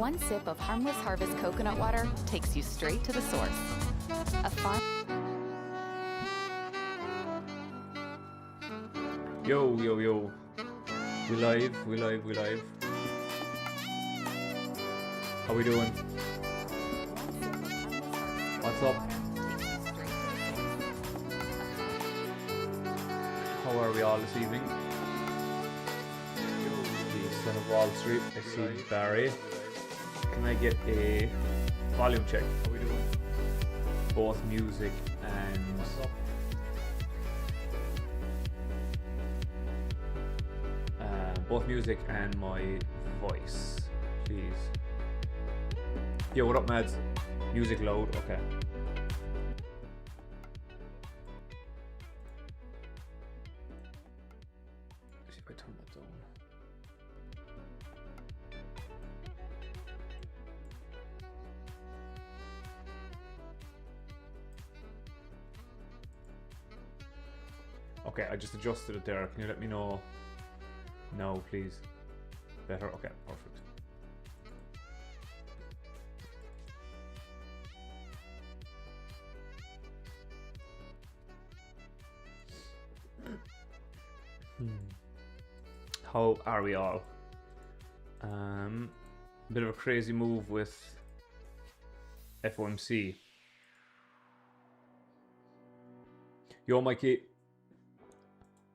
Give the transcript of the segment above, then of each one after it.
One sip of harmless harvest coconut water takes you straight to the source. A farm. Yo, yo, yo. We live. How we doing? What's up? How are we all this evening? The son of Wall Street. I see Barry. Can I get a volume check? How we doing? Both music and my voice, please. Yo, what up, Mads? Music loud, okay. See if I turn that down. Okay, I just adjusted it there. Can you let me know? No, please. Better? Okay, perfect. How are we all? Bit of a crazy move with FOMC. Yo, Mikey.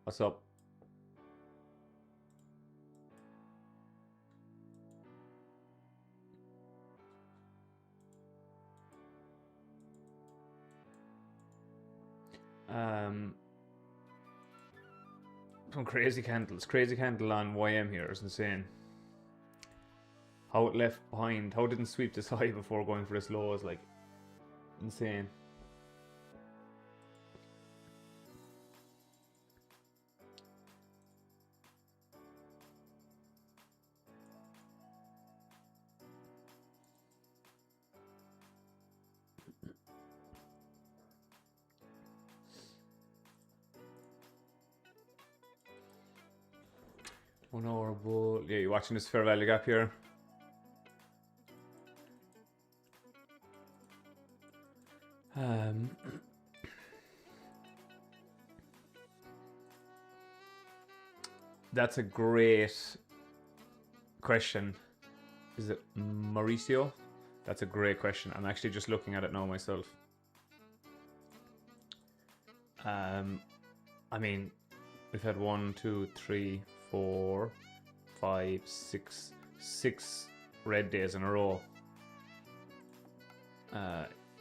What's up? Some crazy candles. Crazy candle on YM here is insane. How it left behind, how it didn't sweep this high before going for this low is like insane. Honorable. Yeah, you're watching this fair value gap here. That's a great question. Is it Mauricio? That's a great question. I'm actually just looking at it now myself. I mean, we've had 1, 2, 3, 4, 5, 6 red days in a row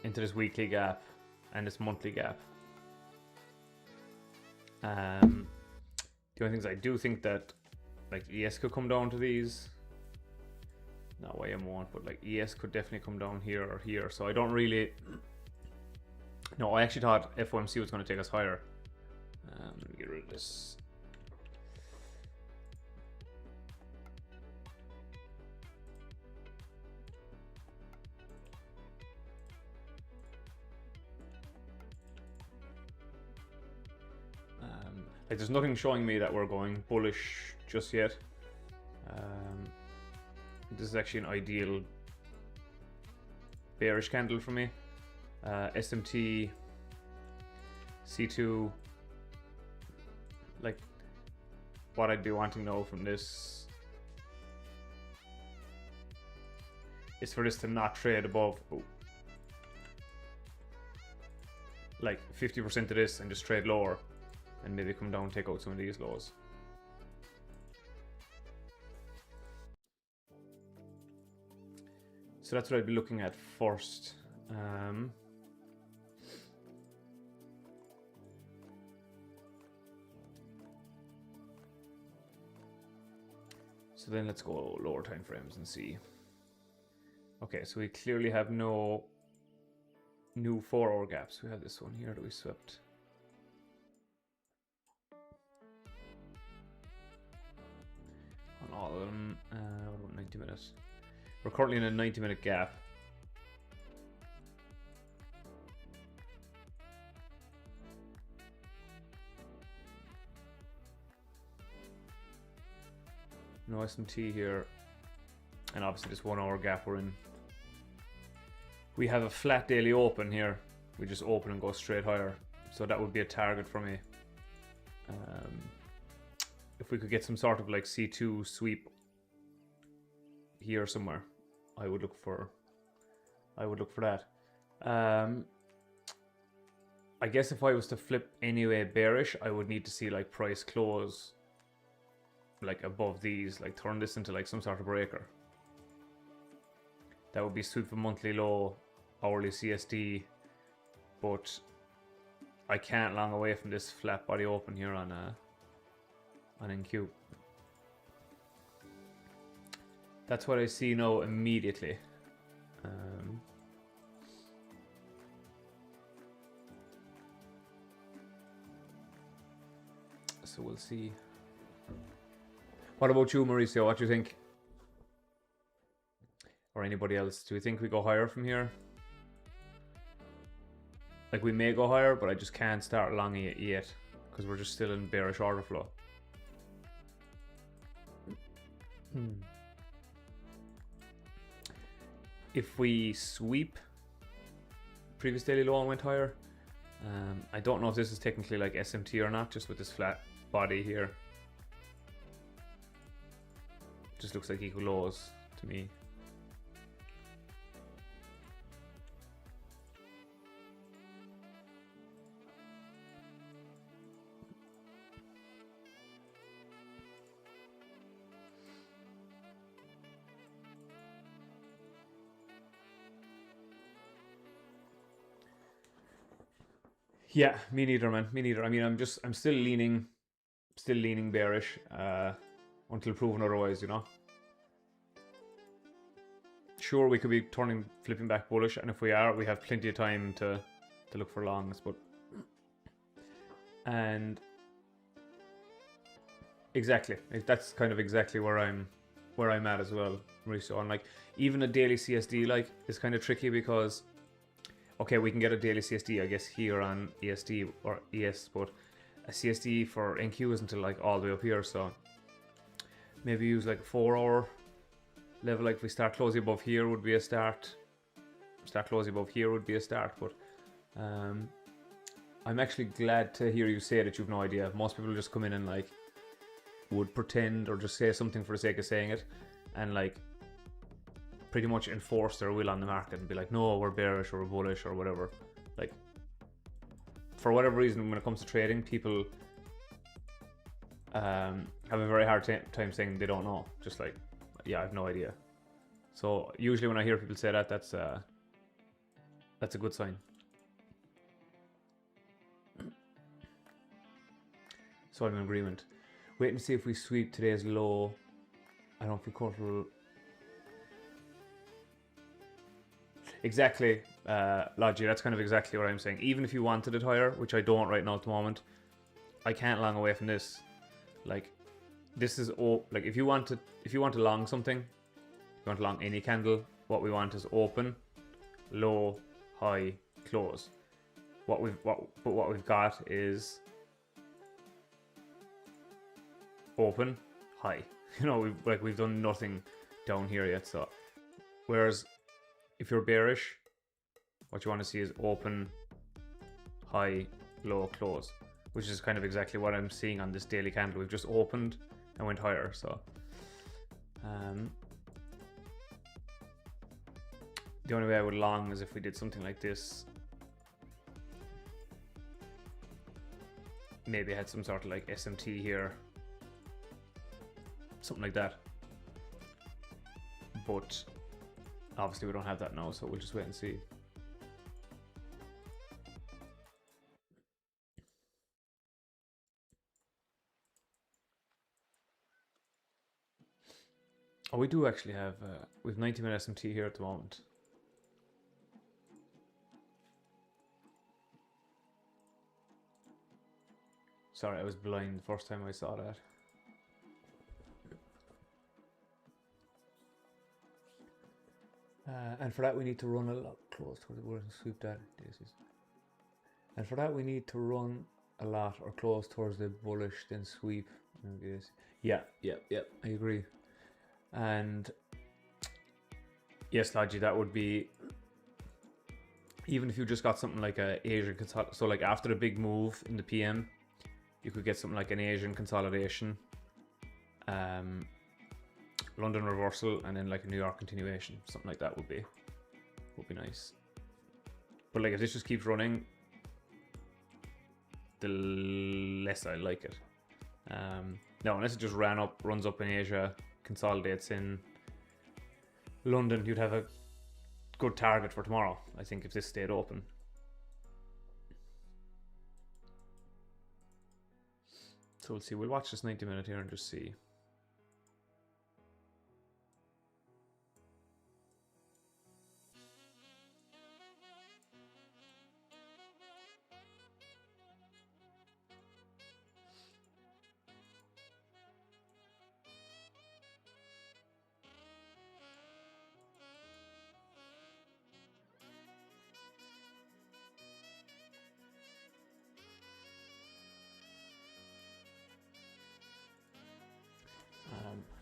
into this weekly gap and this monthly gap. The only things I do think that like ES could come down to these. No, YM won't, but like ES could definitely come down here or here. So I don't really. No, I actually thought FOMC was going to take us higher. Let me get rid of this. Like there's nothing showing me that we're going bullish just yet. This is actually an ideal bearish candle for me. SMT, C2, like what I'd be wanting to know from this is for this to not trade above like 50% of this and just trade lower and maybe come down and take out some of these lows. So that's what I'd be looking at first. So then let's go lower time frames and see. Okay, so we clearly have no new 4-hour gaps. We have this one here that we swept. On all of them, what about 90 minutes? We're currently in a 90-minute gap. No SMT here. and obviously this 1 hour gap we're in. We have a flat daily open here. We just open and go straight higher. So that would be a target for me. If we could get some sort of like C2 sweep here somewhere, I would look for that. I guess if I was to flip anyway bearish, I would need to see like price close like above these, like turn this into like some sort of breaker. That would be sweep a monthly low, hourly CSD, but I can't long away from this flat body open here on NQ. That's what I see now immediately. So we'll see. What about you, Mauricio? What do you think? Or anybody else? Do you think we go higher from here? Like we may go higher, but I just can't start longing it yet because we're just still in bearish order flow. If we sweep previous daily low and went higher, I don't know if this is technically like SMT or not, just with this flat body here. Just looks like equal lows to me. Yeah, me neither, man. Me neither. I mean, I'm still leaning bearish until proven otherwise, you know. Sure, we could be flipping back bullish, and if we are, we have plenty of time to look for longs, but and exactly, that's kind of exactly where I'm at as well, Mauricio. And like even a daily CSD like is kind of tricky because okay, we can get a daily CSD, I guess, here on ESD or ES, but a CSD for NQ isn't until like all the way up here, so maybe use like a 4 hour level. Like if we start closing above here would be a start. Start closing above here would be a start, but I'm actually glad to hear you say that you've no idea. Most people just come in and like would pretend or just say something for the sake of saying it and like pretty much enforce their will on the market and be like, no, we're bearish or we're bullish or whatever. Like, for whatever reason, when it comes to trading, people have a very hard time saying they don't know. Just like, yeah, I have no idea. So usually when I hear people say that, that's a good sign. So I'm in agreement. Wait and see if we sweep today's low. I don't know if we quarter. Exactly, Logi, that's kind of exactly what I'm saying. Even if you wanted it higher, which I don't right now at the moment, I can't long away from this. Like, this is like if you want to long something, if you want to long any candle, what we want is open, low, high, close. What we've got is open, high. You know, we've done nothing down here yet. So, whereas if you're bearish, what you want to see is open, high, low, close, which is kind of exactly what I'm seeing on this daily candle. We've just opened and went higher. So the only way I would long is if we did something like this. Maybe I had some sort of like SMT here, something like that. But obviously we don't have that now, so we'll just wait and see. Oh, we do actually have, we have 90-minute SMT here at the moment. Sorry, I was blind the first time I saw that. And for that we need to run a lot close to the and sweep that. And for that we need to run a lot or close towards the bullish, then sweep. Yeah, I agree. And Yes, Logi, that would be, even if you just got something like a Asian so like after the big move in the PM, you could get something like an Asian consolidation, London reversal, and then like a New York continuation. Something like that would be nice. But like if this just keeps running, the less I like it. No, unless it just runs up in Asia, consolidates in London, you'd have a good target for tomorrow, I think, if this stayed open. So we'll see. We'll watch this 90-minute here and just see.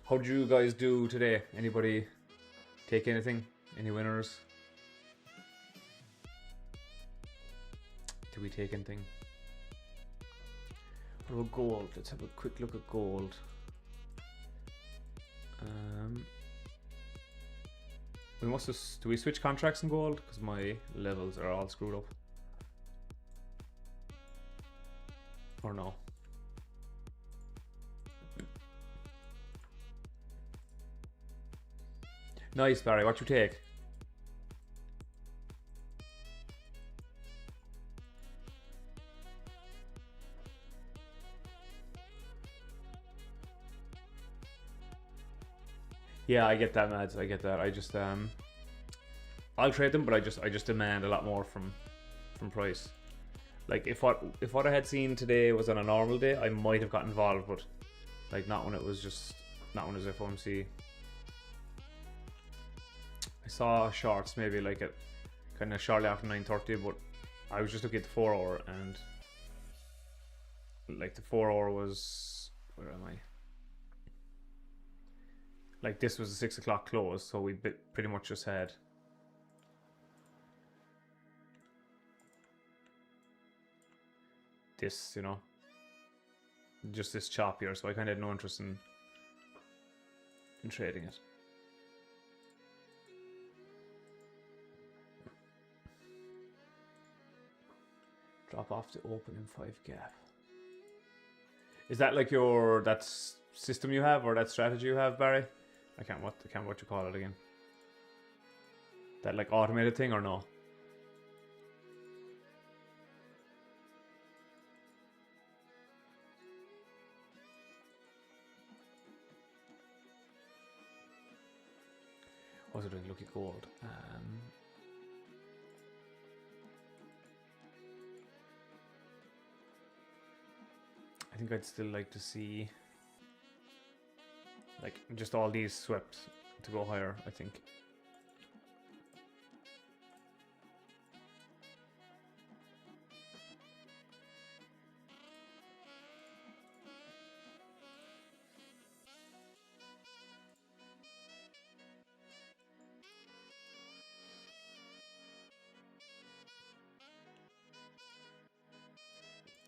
How did you guys do today? Anybody take anything? Any winners? Did we take anything? What about gold? Let's have a quick look at gold. We must have, do we switch contracts in gold? Because my levels are all screwed up. Or no? Nice, Barry. What you take? Yeah, I get that, Mads. I get that. I just I'll trade them, but I just demand a lot more from price. Like if what I had seen today was on a normal day, I might have got involved, but like not when it was FOMC. I saw shorts maybe like at kind of shortly after 9:30, but I was just looking at the 4 hour, and like the 4 hour was, where am I? Like this was a 6 o'clock close, so we pretty much just had this, you know, just this chop here. So I kind of had no interest in trading it. Drop off the open in 5 gap. Is that like that system you have, or that strategy you have, Barry? I can't what you call it again. That like automated thing, or no? What was I doing? Look at gold. I think I'd still like to see like just all these swept to go higher, I think.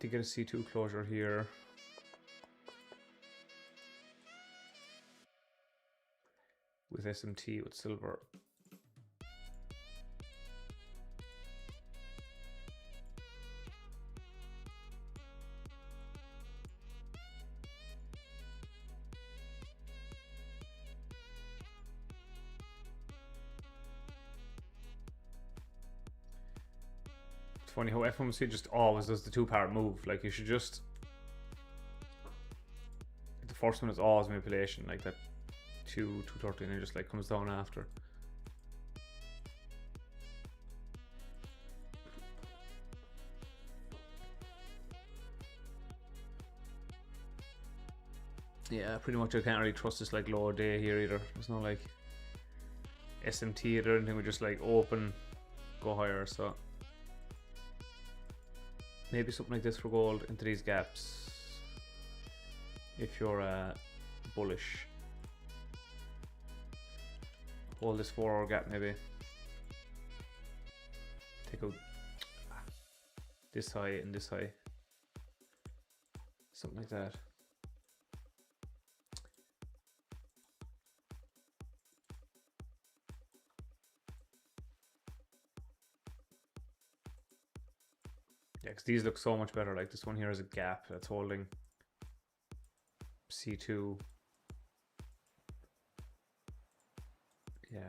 To get a C2 closure here. With SMT, with silver. It's funny how FOMC just always does the 2-part move. Like you should just, the first one is always manipulation, like that 230, and it just like comes down after. Yeah, pretty much I can't really trust this like lower day here either. There's no like SMT or anything. We just like open, go higher. So maybe something like this for gold into these gaps if you're bullish. Hold this 4-hour gap maybe. Take out this high and this high. Something like that. Yeah, because these look so much better. Like this one here is a gap that's holding C2. Yeah.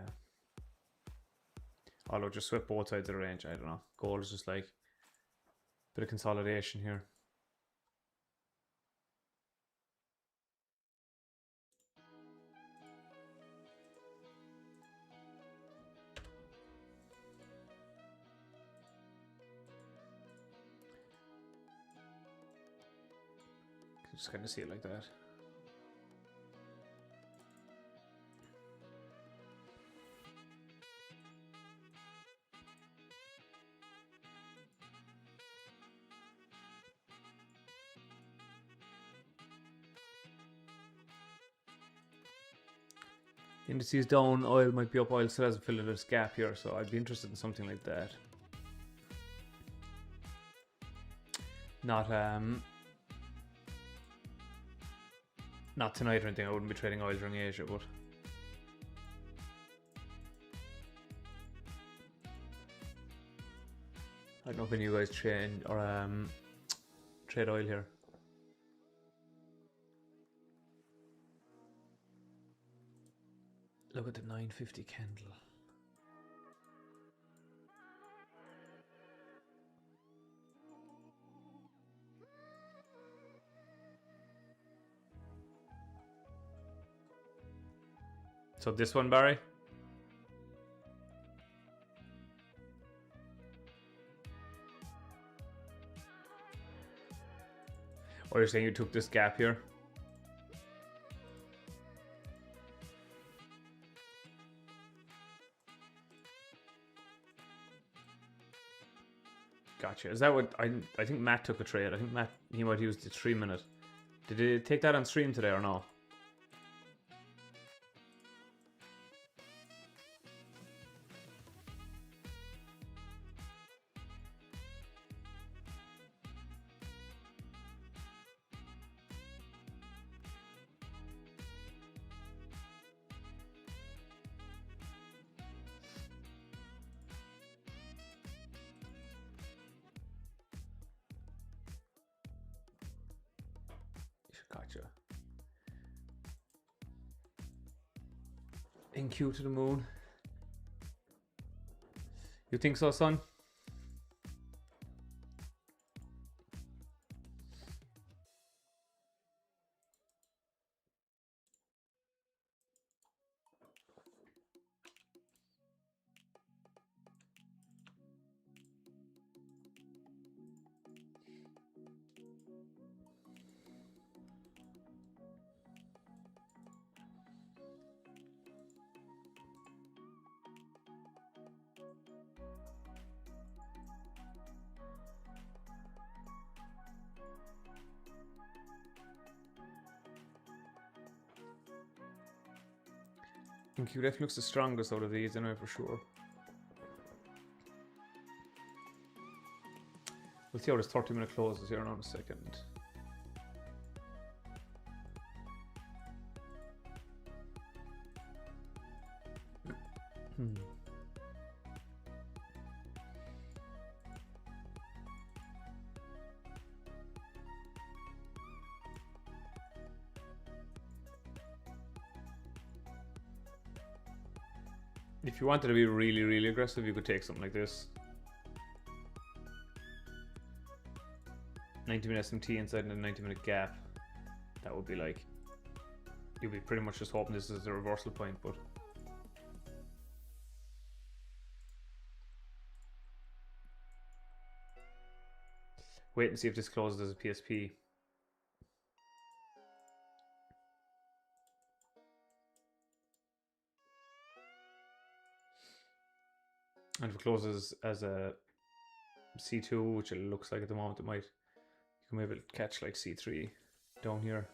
Although just swept both sides of the range, I don't know. Gold is just like a bit of consolidation here. Just kind of see it like that. Indices down, oil might be up, oil still hasn't filled in this gap here, so I'd be interested in something like that. Not tonight or anything, I wouldn't be trading oil during Asia, but I don't know if any of you guys trade or trade oil here. Look at the 950 candle. So this one, Barry? Or you're saying you took this gap here? Gotcha. Is that what I think Matt took a trade? I think Matt, he might use the 3 minute. Did he take that on stream today or no? Gotcha. NQ to the moon. You think so, son? NQ definitely looks the strongest out of these anyway, for sure. We'll see how this 30-minute closes here in a second. If you wanted to be really, really aggressive, you could take something like this. 90-minute SMT inside a 90-minute gap. That would be like, you'd be pretty much just hoping this is the reversal point, but wait and see if this closes as a PSP. And if it closes as a C2, which it looks like at the moment it might, you can maybe catch like C3 down here.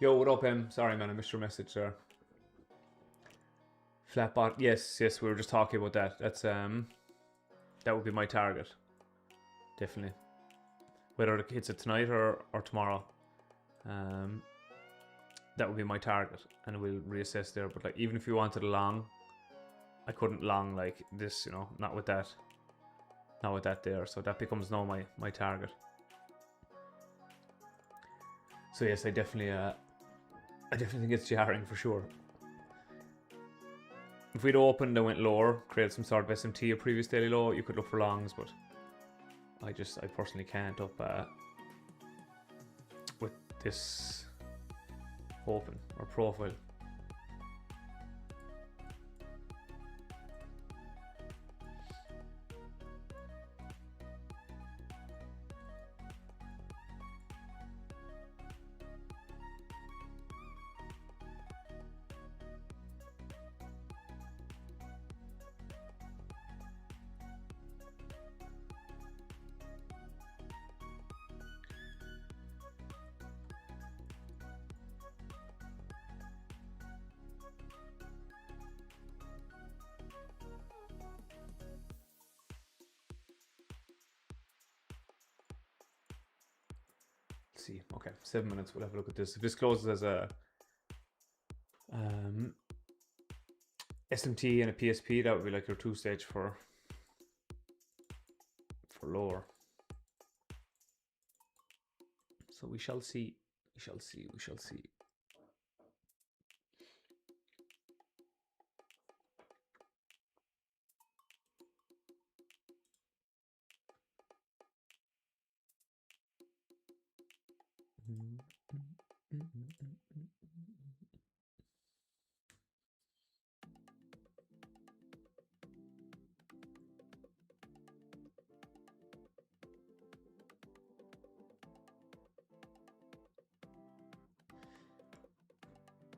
Yo, what up, Em? Sorry, man, I missed your message there. Flat bot. Yes, we were just talking about that. That's that would be my target. Definitely. Whether it hits it tonight or tomorrow. That would be my target, and we'll reassess there. But like, even if you wanted a long, I couldn't long like this, you know, not with that there. So that becomes now my target. So yes, I definitely think it's jarring for sure. If we'd opened and went lower, created some sort of SMT or previous daily low, you could look for longs, but I personally can't up with this open or profile. See, okay, 7 minutes. We'll have a look at this. If this closes as a SMT and a PSP, that would be like your 2-stage for lower. So we shall see. We shall see. We shall see.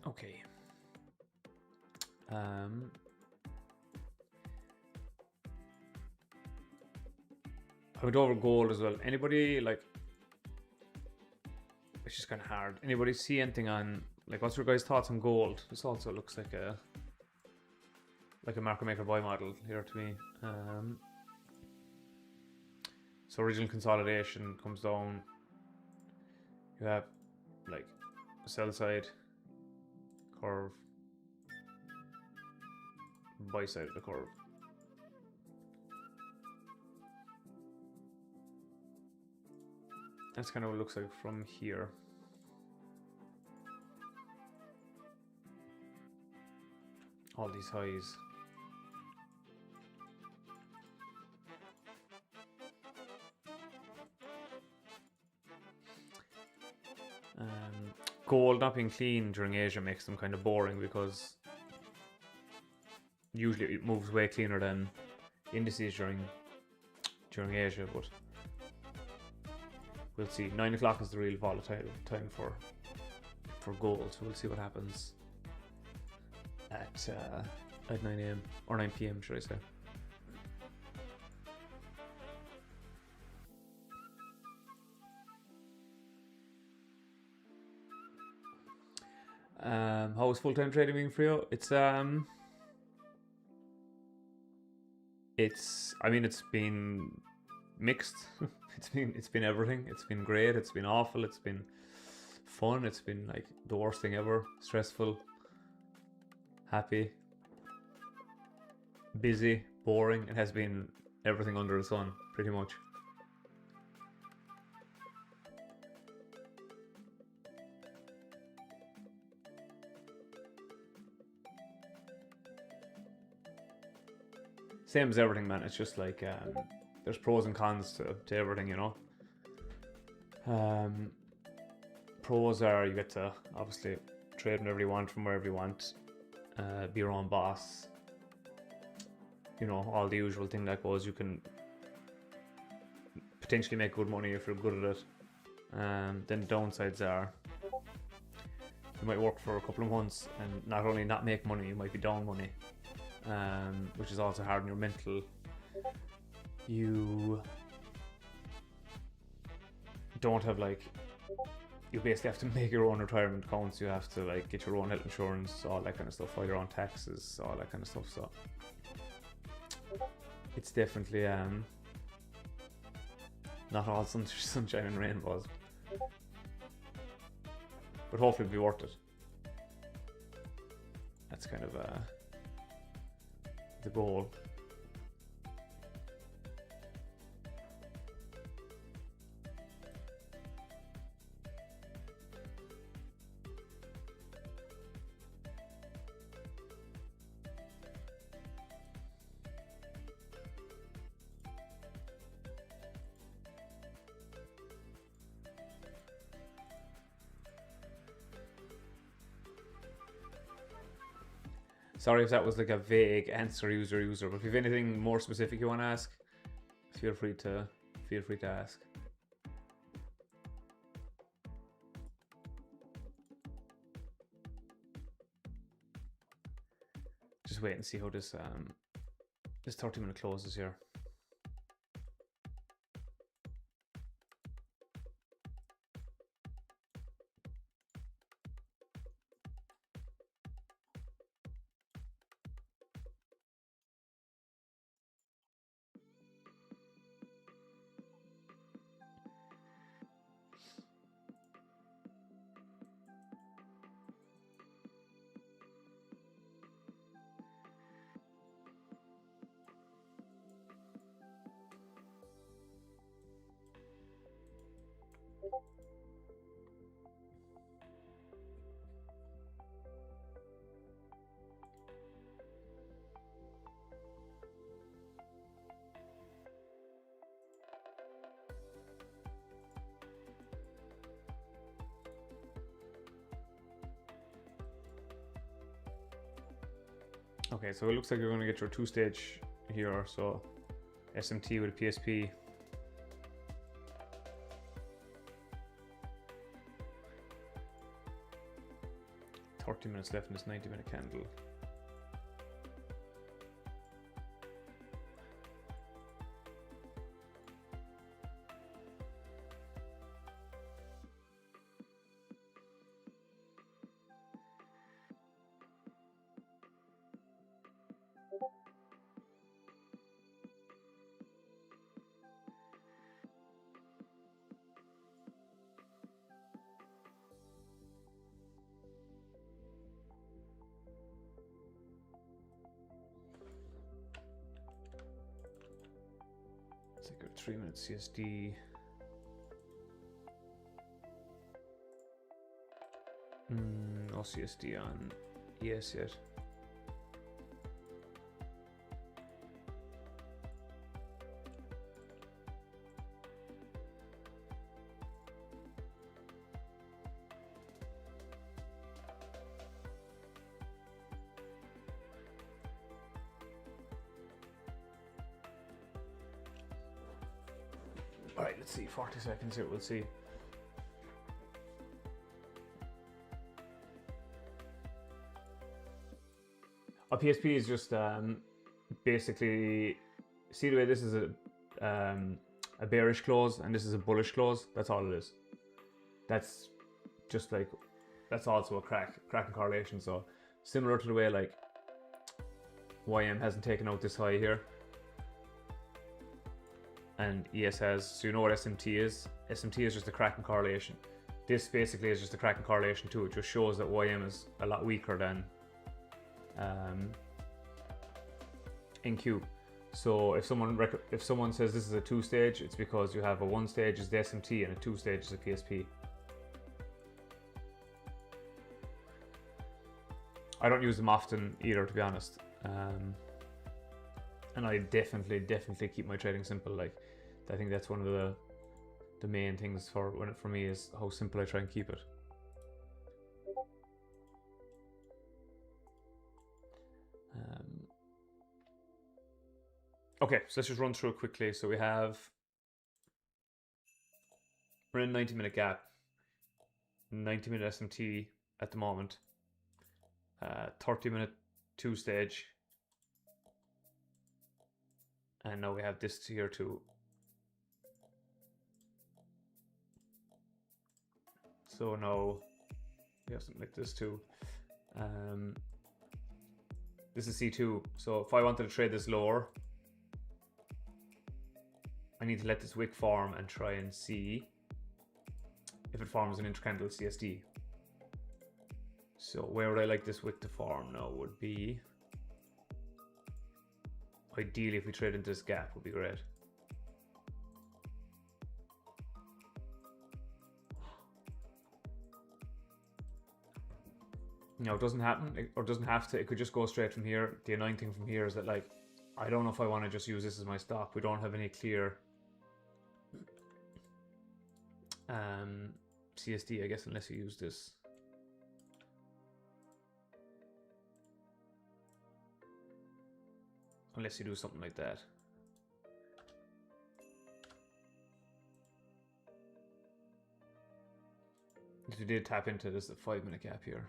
Okay. I went over gold as well. Anybody like? It's just kind of hard. Anybody see anything on like? What's your guys' thoughts on gold? This also looks like a market maker buy model here to me. So original consolidation comes down. You have like sell side curve, buy side of the curve. That's kind of what it looks like from here. All these highs. Gold not being clean during Asia makes them kind of boring because usually it moves way cleaner than indices during Asia, but we'll see. 9 o'clock is the real volatile time for gold, so we'll see what happens at 9 a.m. or 9 p.m. should I say. How is full-time trading being for you? It's I mean, it's been mixed. it's been everything. It's been great. It's been awful. It's been fun. It's been like the worst thing ever. Stressful. Happy. Busy. Boring. It has been everything under the sun, pretty much. Same as everything, man. It's just like there's pros and cons to everything, you know. Pros are you get to obviously trade whenever you want, from wherever you want, be your own boss. You know, all the usual thing that goes. You can potentially make good money if you're good at it. Then the downsides are you might work for a couple of months and not only not make money, you might be down money. Which is also hard on your mental. You don't have like you basically have to make your own retirement accounts. You have to like get your own health insurance, all that kind of stuff, file your own taxes, all that kind of stuff. So it's definitely not all sunshine and rainbows, but hopefully it'll be worth it. That's kind of the goal. Sorry if that was like a vague answer, user, but if you have anything more specific you want to ask, feel free to ask. Just wait and see how this 30-minute closes here. Okay, so it looks like you're going to get your 2-stage here, so SMT with a PSP. Minutes left in this 90-minute candle. Let's take a 3-minute CSD. No CSD on ES yet. Alright, let's see, 40 seconds here, we'll see. A PSP is just basically, see the way this is a bearish close and this is a bullish close, that's all it is. That's just like, that's also a cracking correlation. So similar to the way like YM hasn't taken out this high here and ES has, so you know what SMT is? SMT is just a cracking correlation. This basically is just a cracking correlation too. It just shows that YM is a lot weaker than NQ. So if someone says this is a 2-stage, it's because you have a 1-stage is the SMT and a 2-stage is a PSP. I don't use them often either, to be honest. And I definitely keep my trading simple. Like, I think that's one of the main things for me is how simple I try and keep it. Okay, so let's just run through it quickly. So we're in a 90-minute gap, 90-minute SMT at the moment, 30-minute 2-stage, and now we have this here too. So now we have something like this too. This is C2. So if I wanted to trade this lower, I need to let this wick form and try and see if it forms an intercandle CSD. So where would I like this wick to form now would be, ideally if we trade into this gap would be great. No, it doesn't happen, or doesn't have to. It could just go straight from here. The annoying thing from here is that, like, I don't know if I want to just use this as my stop. We don't have any clear CSD, I guess, unless you use this. Unless you do something like that. If we did tap into this, a 5-minute gap here.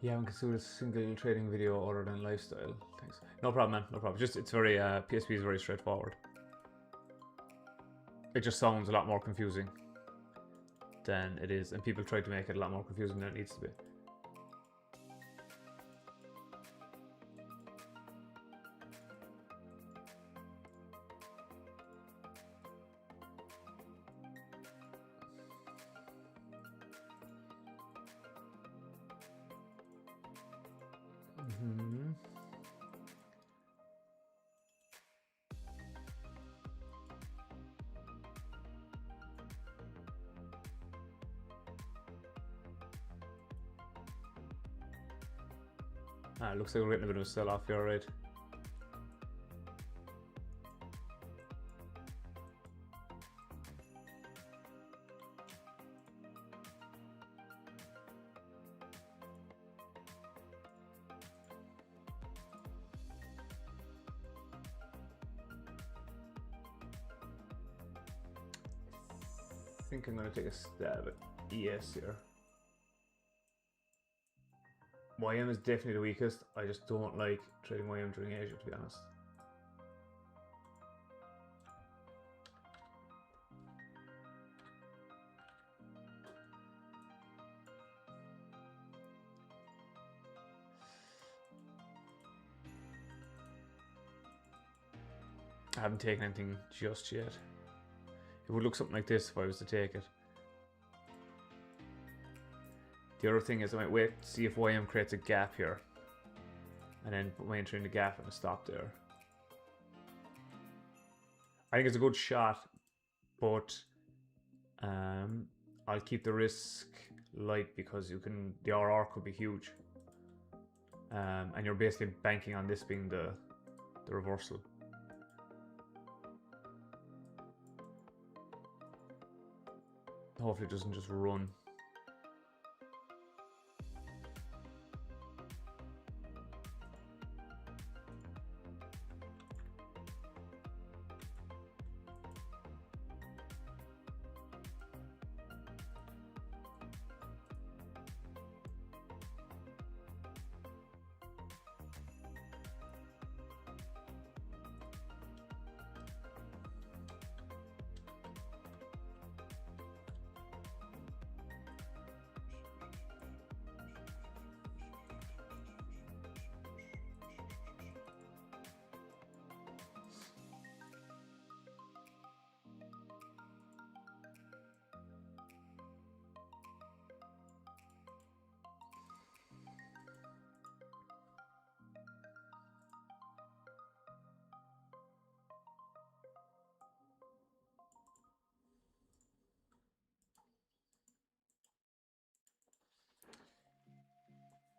Yeah, we can do a single trading video other than lifestyle. Thanks. No problem, man. No problem. Just it's very PSP is very straightforward. It just sounds a lot more confusing than it is, and people try to make it a lot more confusing than it needs to be. Looks like we're getting a bit of a sell-off here, right? I think I'm going to take a stab at ES here. YM is definitely the weakest. I just don't like trading YM during Asia, to be honest. I haven't taken anything just yet. It would look something like this if I was to take it. The other thing is I might wait to see if YM creates a gap here, and then put my entry in the gap and a stop there. I think it's a good shot, but I'll keep the risk light because the RR could be huge, and you're basically banking on this being the reversal. Hopefully it doesn't just run.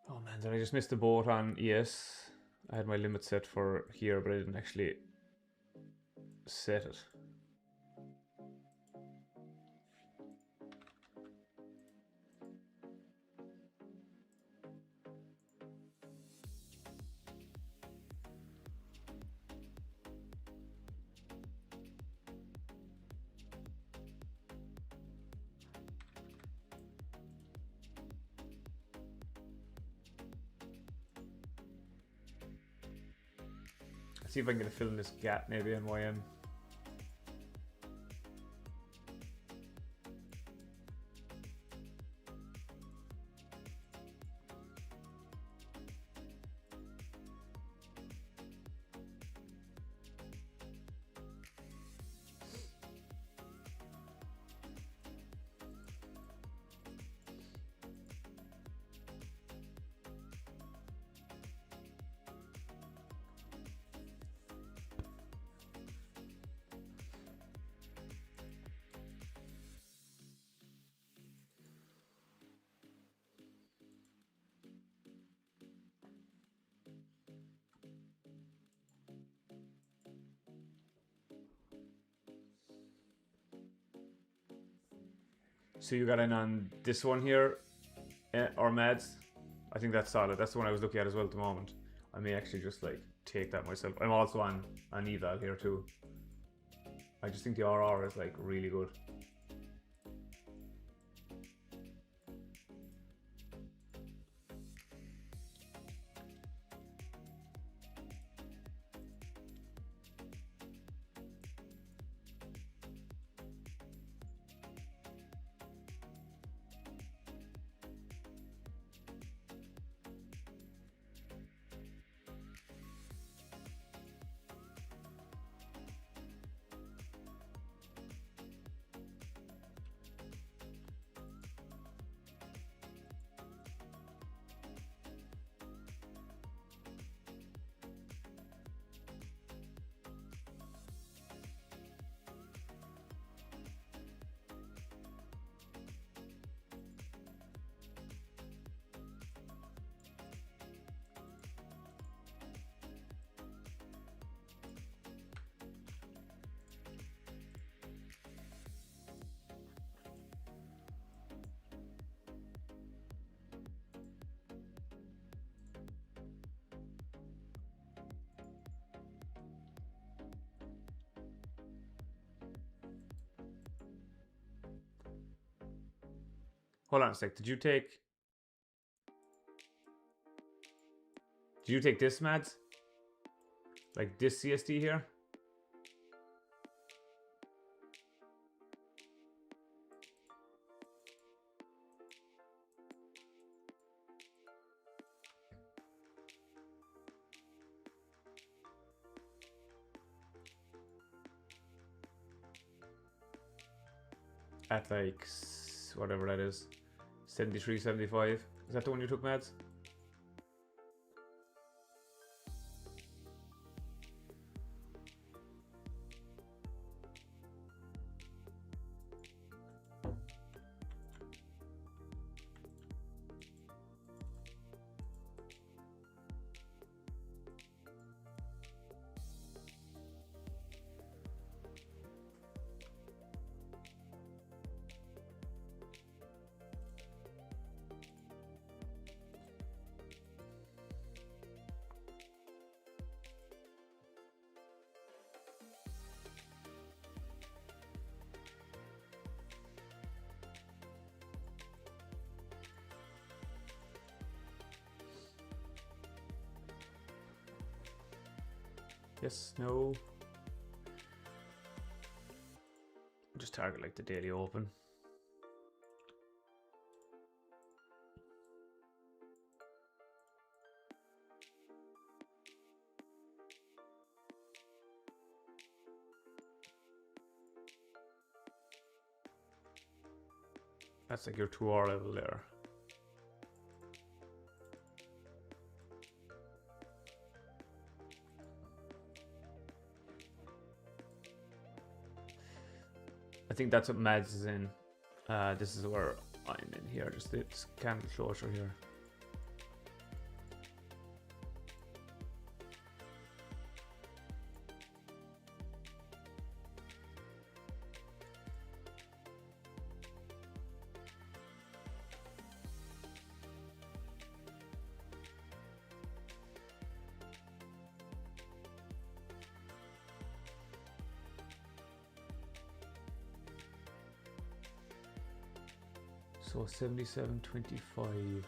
Oh man, did I just miss the boat on ES? I had my limit set for here, but I didn't actually set it. see if I can get a fill in this gap maybe in YM. So you got in on this one here, or Mads? I think that's solid. That's the one I was looking at as well at the moment. I may actually just like take that myself. I'm also on eval here too. I just think the RR is like really good. Hold on a sec. Did you take this, Mads? Like this CSD here? At like whatever that is. 73, 75. Is that the one you took, Mads? Yes, no. Just target like the daily open. That's like your 2R level there. I think that's what Mads is in. This is where I'm in here. Just this candle closure here. So 77.25.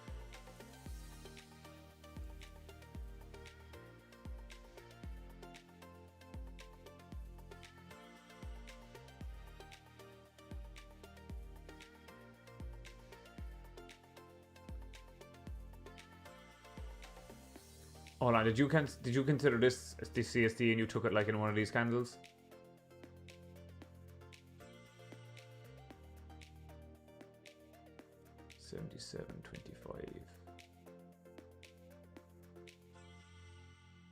Hold on, did you consider this CSD and you took it like in one of these candles? $77.25.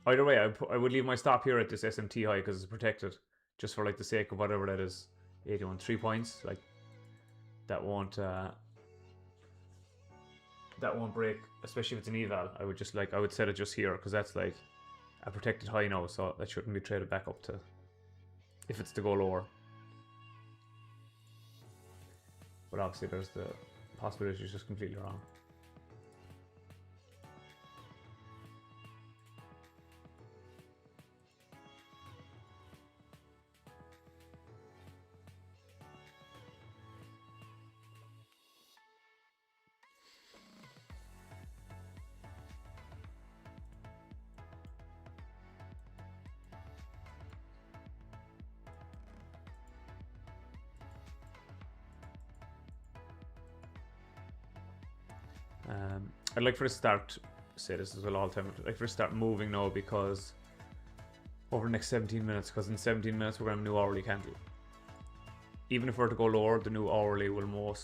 Either way, I would leave my stop here at this SMT high because it's protected, just for like the sake of whatever that is. 81, 3 points, like that won't break, especially if it's an eval. I would set it just here because that's like a protected high now, so that shouldn't be traded back up to if it's to go lower. But obviously there's the possibility it's just completely wrong. I'd like for it to start, say this as well all the time, I'd like for it to start moving now because over the next 17 minutes, because in 17 minutes we're going to have a new hourly candle. Even if we're to go lower, the new hourly will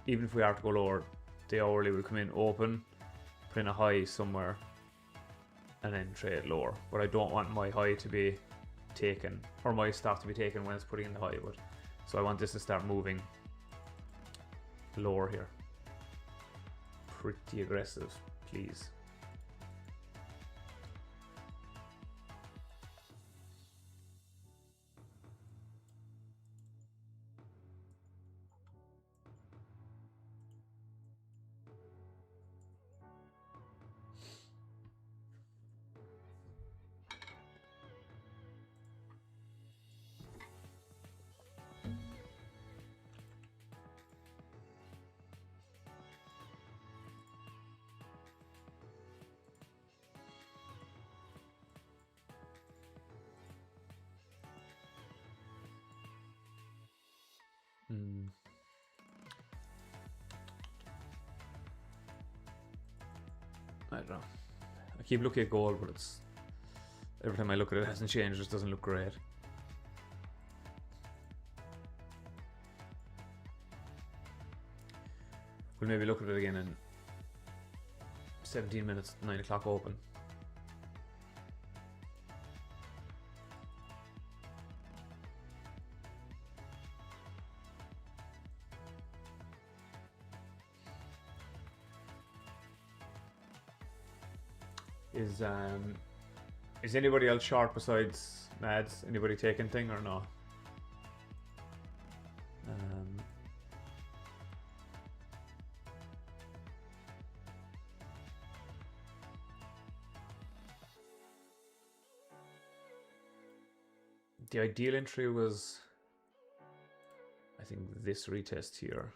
even if we are to go lower, the hourly will come in open, put in a high somewhere, and then trade lower. But I don't want my high to be taken, or my stop to be taken when it's putting in the high. So I want this to start moving lower here. Pretty aggressive, please. I don't know. I keep looking at gold, but every time I look at it, it hasn't changed. It just doesn't look great. We'll maybe look at it again in 17 minutes, 9 o'clock open. Is anybody else short besides Mads? Anybody taking thing or no? The ideal entry was, I think, this retest here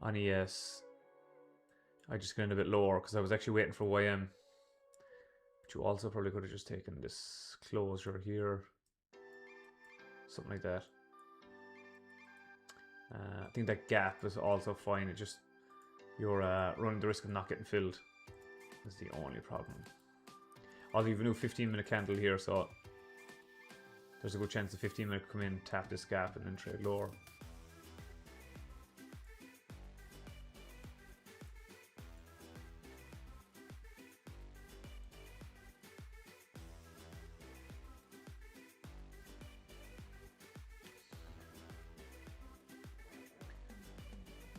on ES. I just went a bit lower because I was actually waiting for YM. But you also probably could have just taken this closure here. Something like that. I think that gap is also fine. It just, you're running the risk of not getting filled. That's the only problem. Although you've a new 15-minute candle here, so there's a good chance the 15-minute come in, tap this gap, and then trade lower.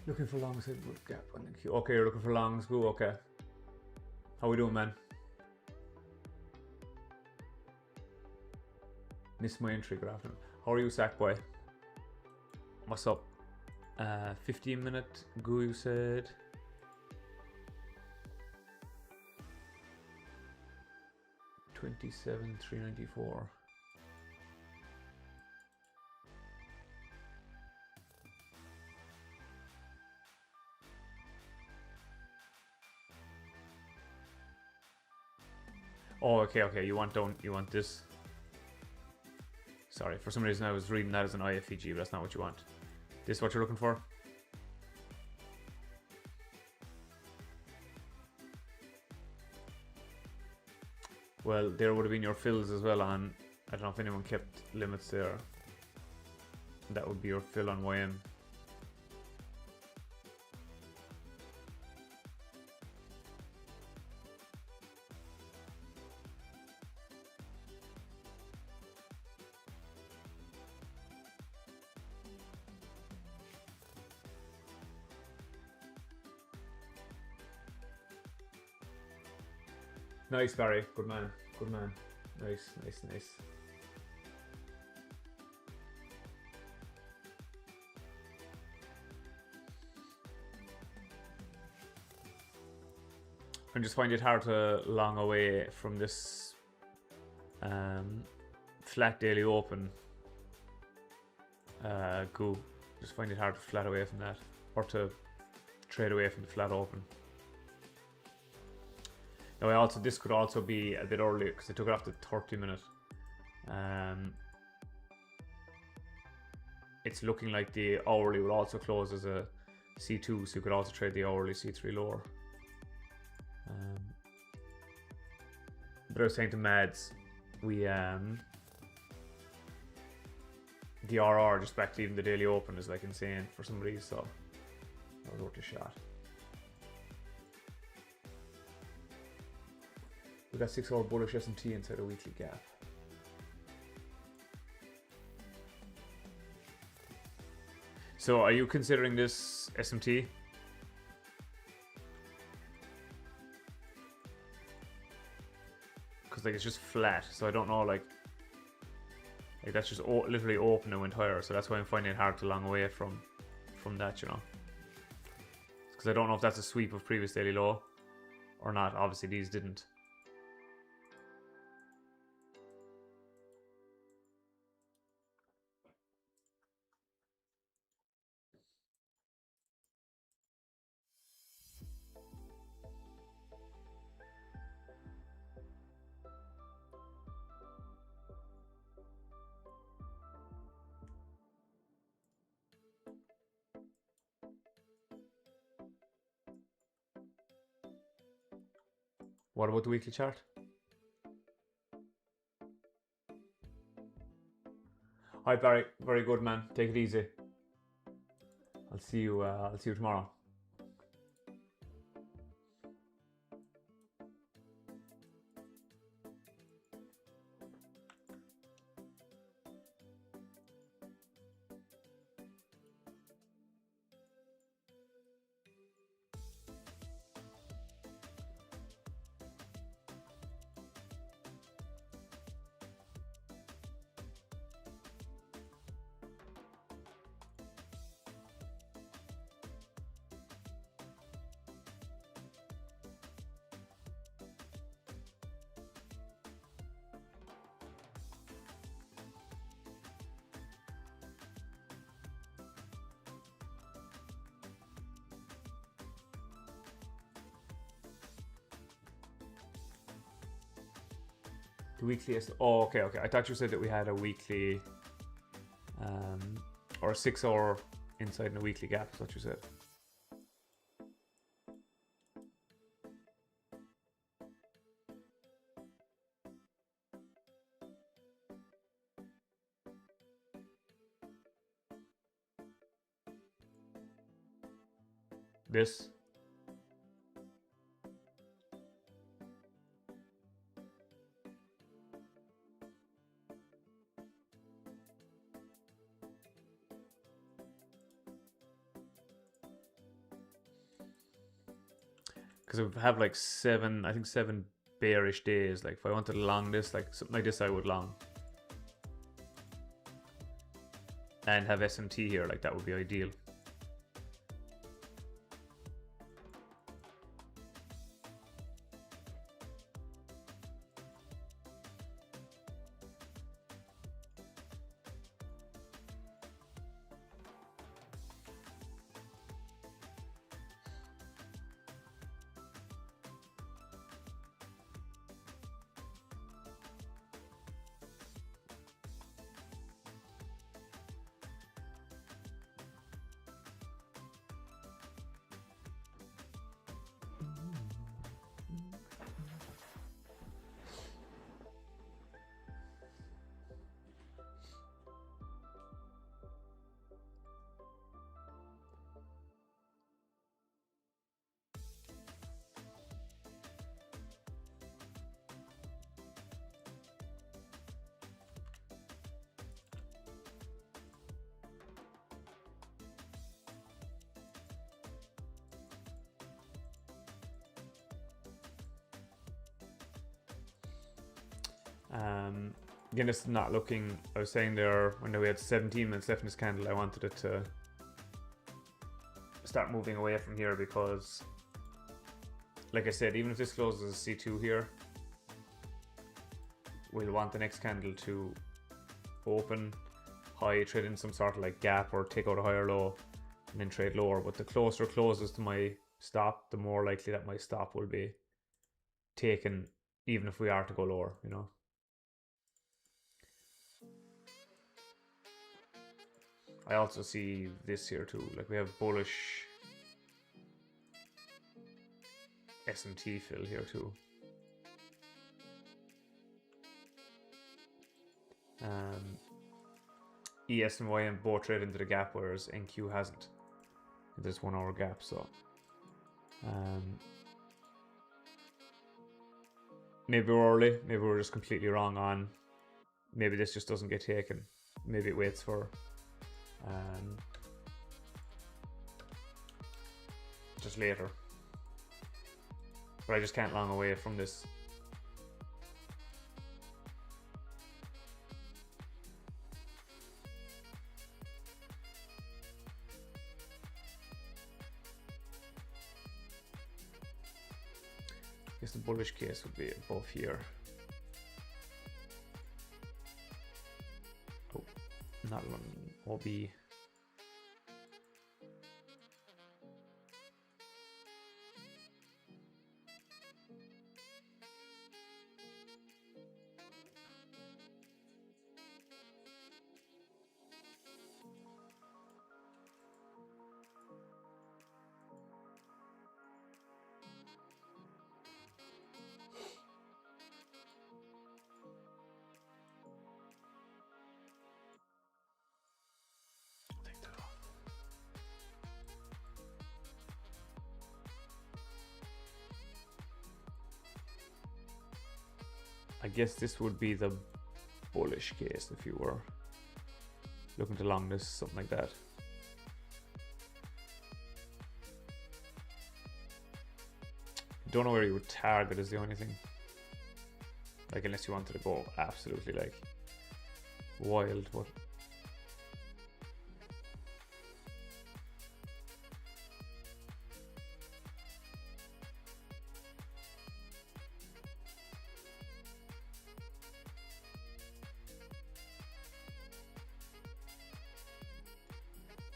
Looking for longs, good gap on the queue. Okay, you're looking for longs, go, okay. How we doing, man? Missed my entry, good afternoon. How are you, Sackboy? What's up? 15-minute go, you said. $27,394. Oh, okay. You want this. Sorry, for some reason I was reading that as an IFEG, but that's not what you want. This is what you're looking for? Well, there would have been your fills as well on, I don't know if anyone kept limits there. That would be your fill on YM. Nice, Barry. Good man. Good man. Nice, nice, nice. I just find it hard to long away from this flat daily open goo. Just find it hard to flat away from that, or to trade away from the flat open. Now, this could also be a bit early because I took it off the 30-minute. It's looking like the hourly will also close as a C2, so you could also trade the hourly C3 lower. But I was saying to Mads, we the RR just back to even the daily open is like insane for some of these, so that was worth a shot. We got 6 hour bullish S&T inside a weekly gap. So are you considering this SMT? Because like it's just flat, so I don't know, like that's just literally open and went higher, so that's why I'm finding it hard to long away from that, you know. Because I don't know if that's a sweep of previous daily low or not. Obviously these didn't. What about the weekly chart? Hi Barry, very good man. Take it easy. I'll see you tomorrow. The weekly is, oh, okay. I thought you said that we had a weekly, or a 6 hour inside in a weekly gap. Is what you said. This. Because I have like 7 bearish days. Like if I wanted to long this, like something like this, I would long. And have SMT here, like that would be ideal. Again, it's not looking. I was saying there when we had 17 minutes left in this candle, I wanted it to start moving away from here because, like I said, even if this closes as C2 here, we'll want the next candle to open high, trade in some sort of like gap or take out a higher low and then trade lower. But the closer it closes to my stop, the more likely that my stop will be taken, even if we are to go lower, you know. I also see this here too, like we have bullish SMT fill here too. ES and YM both trade into the gap, whereas NQ hasn't. There's 1 hour gap, so maybe we're early, maybe we're just completely wrong on, maybe this just doesn't get taken, maybe it waits for just later, but I just can't long away from this. I guess the bullish case would be above here. Oh, not on OB. I guess this would be the bullish case if you were looking to long this, something like that. Don't know where you would target is the only thing. Like unless you wanted to go absolutely like wild, but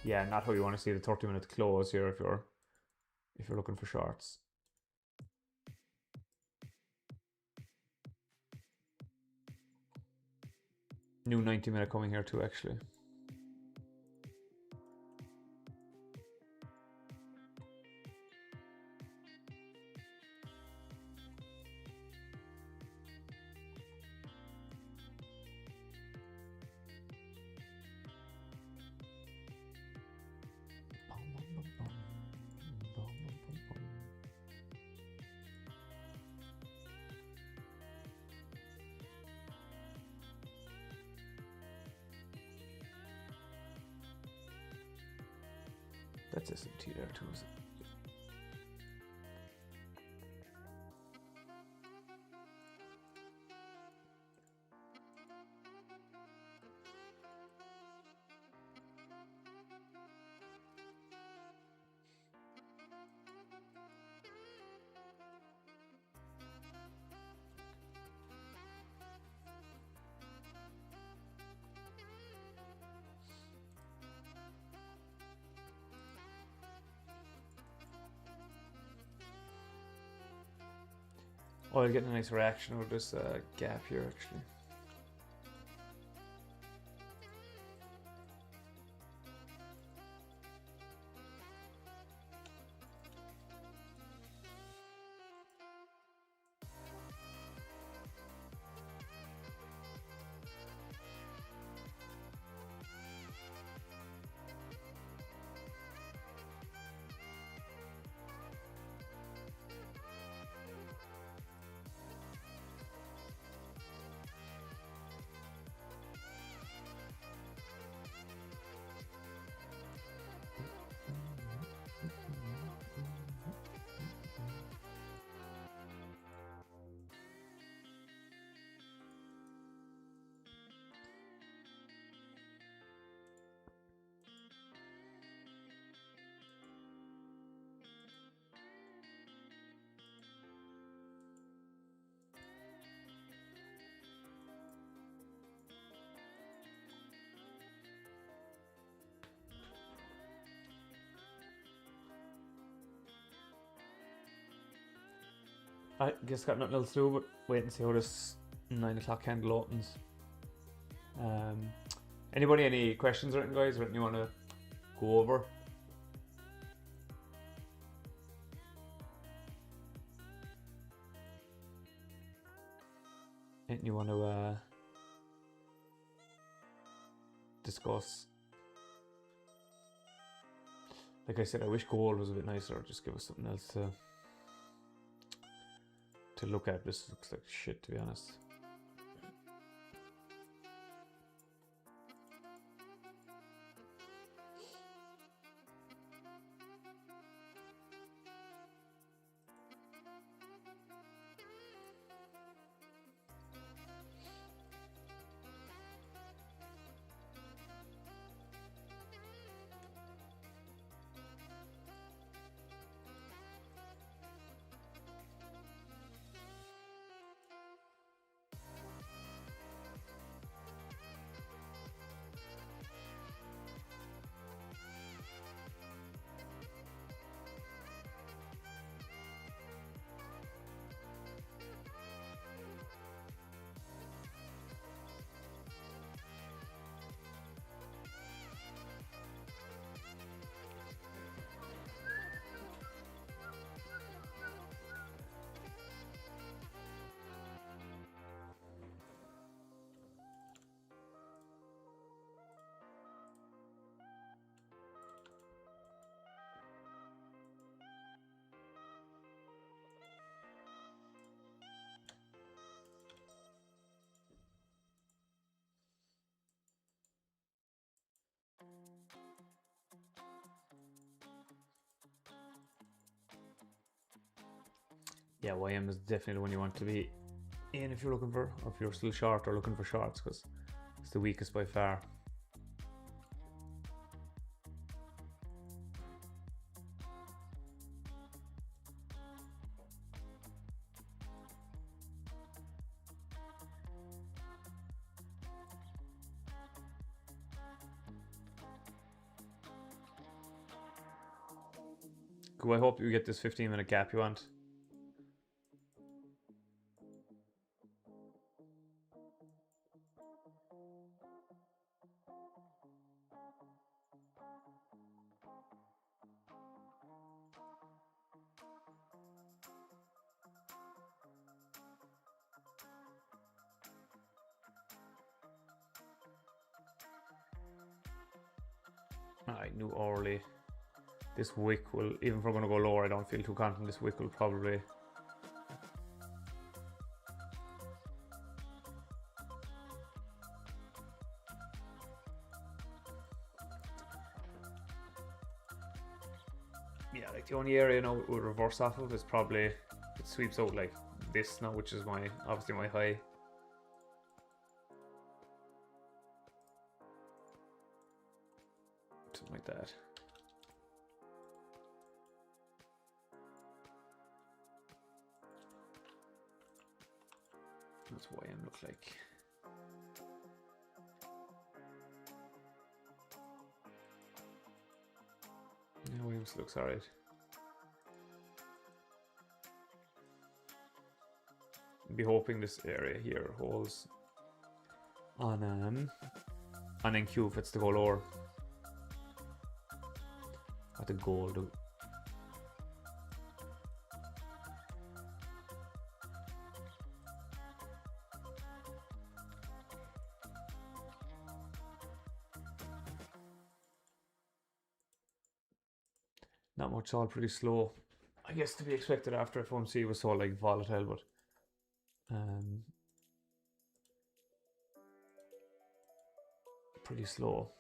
yeah, not how you want to see the 30-minute close here if you're looking for shorts. New 90-minute coming here too, actually. That's SMT there too, is it? Oh, you're getting a nice reaction with this gap here, actually. I guess got nothing else to do but wait and see how this 9 o'clock candle opens. Anybody any questions or anything, guys, or anything you want to go over? Anything you want to discuss? Like I said, I wish gold was a bit nicer. Just give us something else to look at. This looks like shit, to be honest. Yeah, YM is definitely the one you want to be in if you're looking for, or if you're still short or looking for shorts, because it's the weakest by far. Cool, I hope you get this 15-minute gap you want. I knew hourly. This wick will, even if we're going to go lower, I don't feel too confident. This wick will probably. Yeah, like the only area now it would reverse off of is probably it sweeps out like this now, which is my obviously my high. Something like that. That's what YM look like. Yeah, Williams looks alright. Be hoping this area here holds on NQ if it's to go lower. What the gold do. Not much, all pretty slow. I guess to be expected after FOMC was so like volatile, but pretty slow.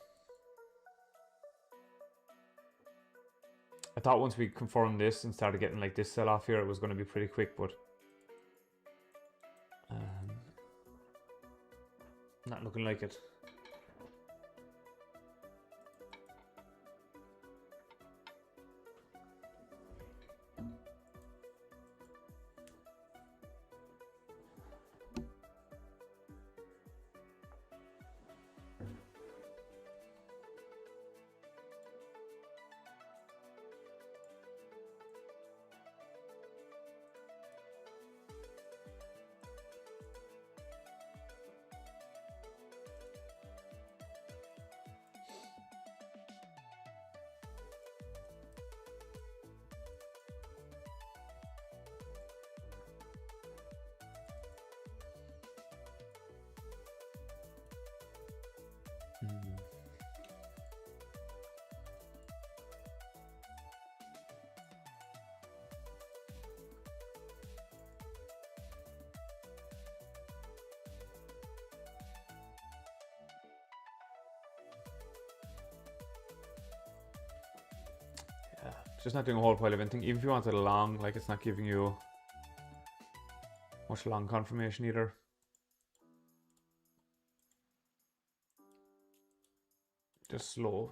I thought once we confirmed this and started getting like this sell off here, it was going to be pretty quick, but not looking like it. Just not doing a whole pile of anything. Even if you wanted a long, like it's not giving you much long confirmation either. Just slow.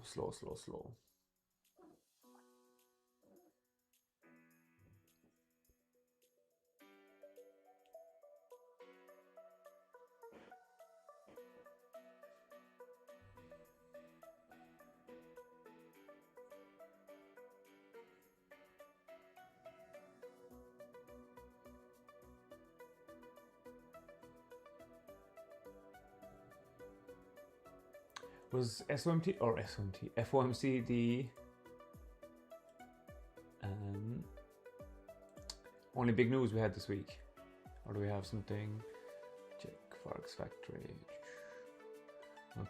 Was FOMC the only big news we had this week? Or do we have something? Check Forex Factory.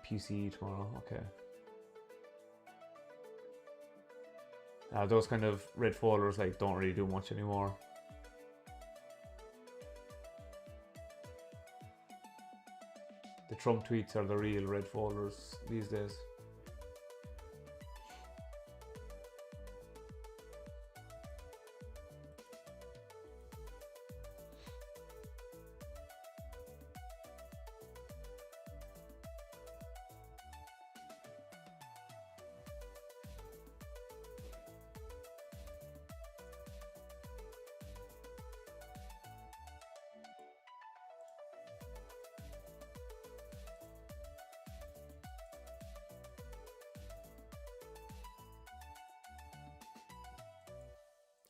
PC tomorrow, okay. Those kind of red folders like don't really do much anymore. The Trump tweets are the real red folders these days.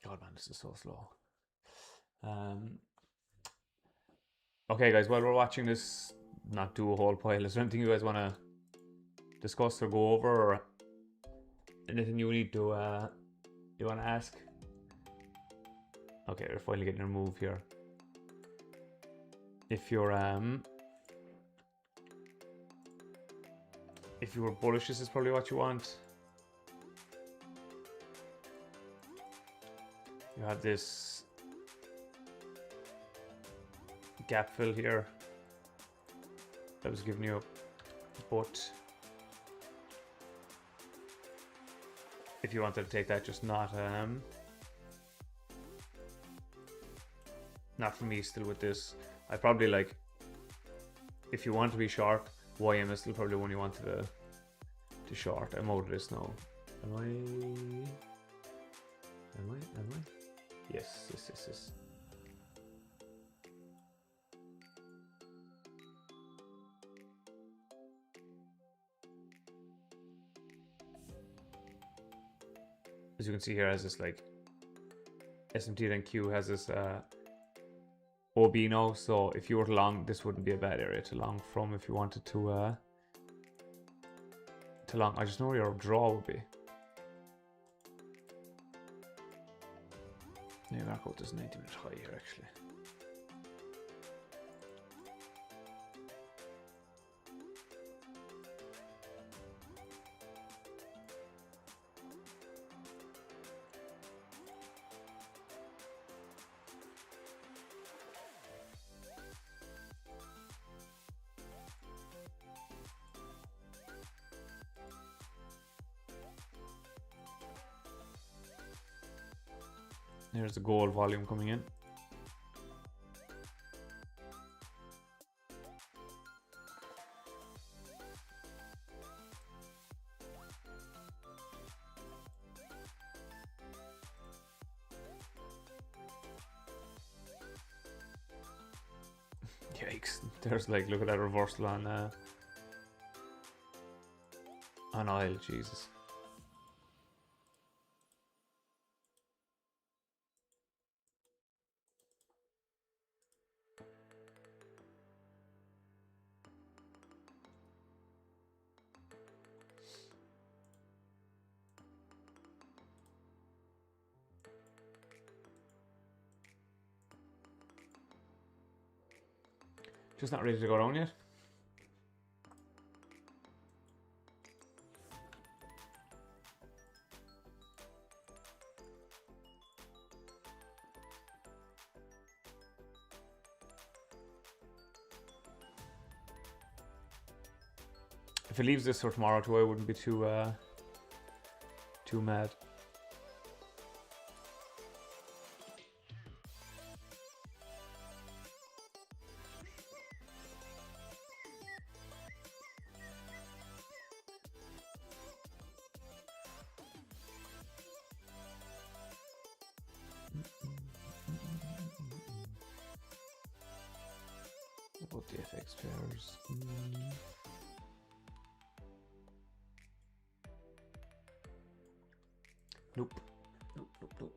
God, man, this is so slow. Okay, guys, while we're watching this, not do a whole pile, is there anything you guys want to discuss or go over, or anything you need to you want to ask? Okay, we're finally getting a move here. If you're bullish, this is probably what you want. You have this gap fill here that was giving you a but if you wanted to take that, just not for me still with this. I probably like, if you want to be short, YM is still probably one you wanted to short. I'm out of this now. Am I? Yes. As you can see here, has this like SMT, then Q has this OB now. So if you were to long, this wouldn't be a bad area to long from if you wanted to long. I just know where your draw would be. Maybe I'll go with this 90-minute high here actually. There's the gold volume coming in. Yikes. There's like, look at that reversal on oil, Jesus. Just not ready to go down yet. If it leaves this for tomorrow too, I wouldn't be too mad. put the FX pairs. Nope. Nope, nope, nope.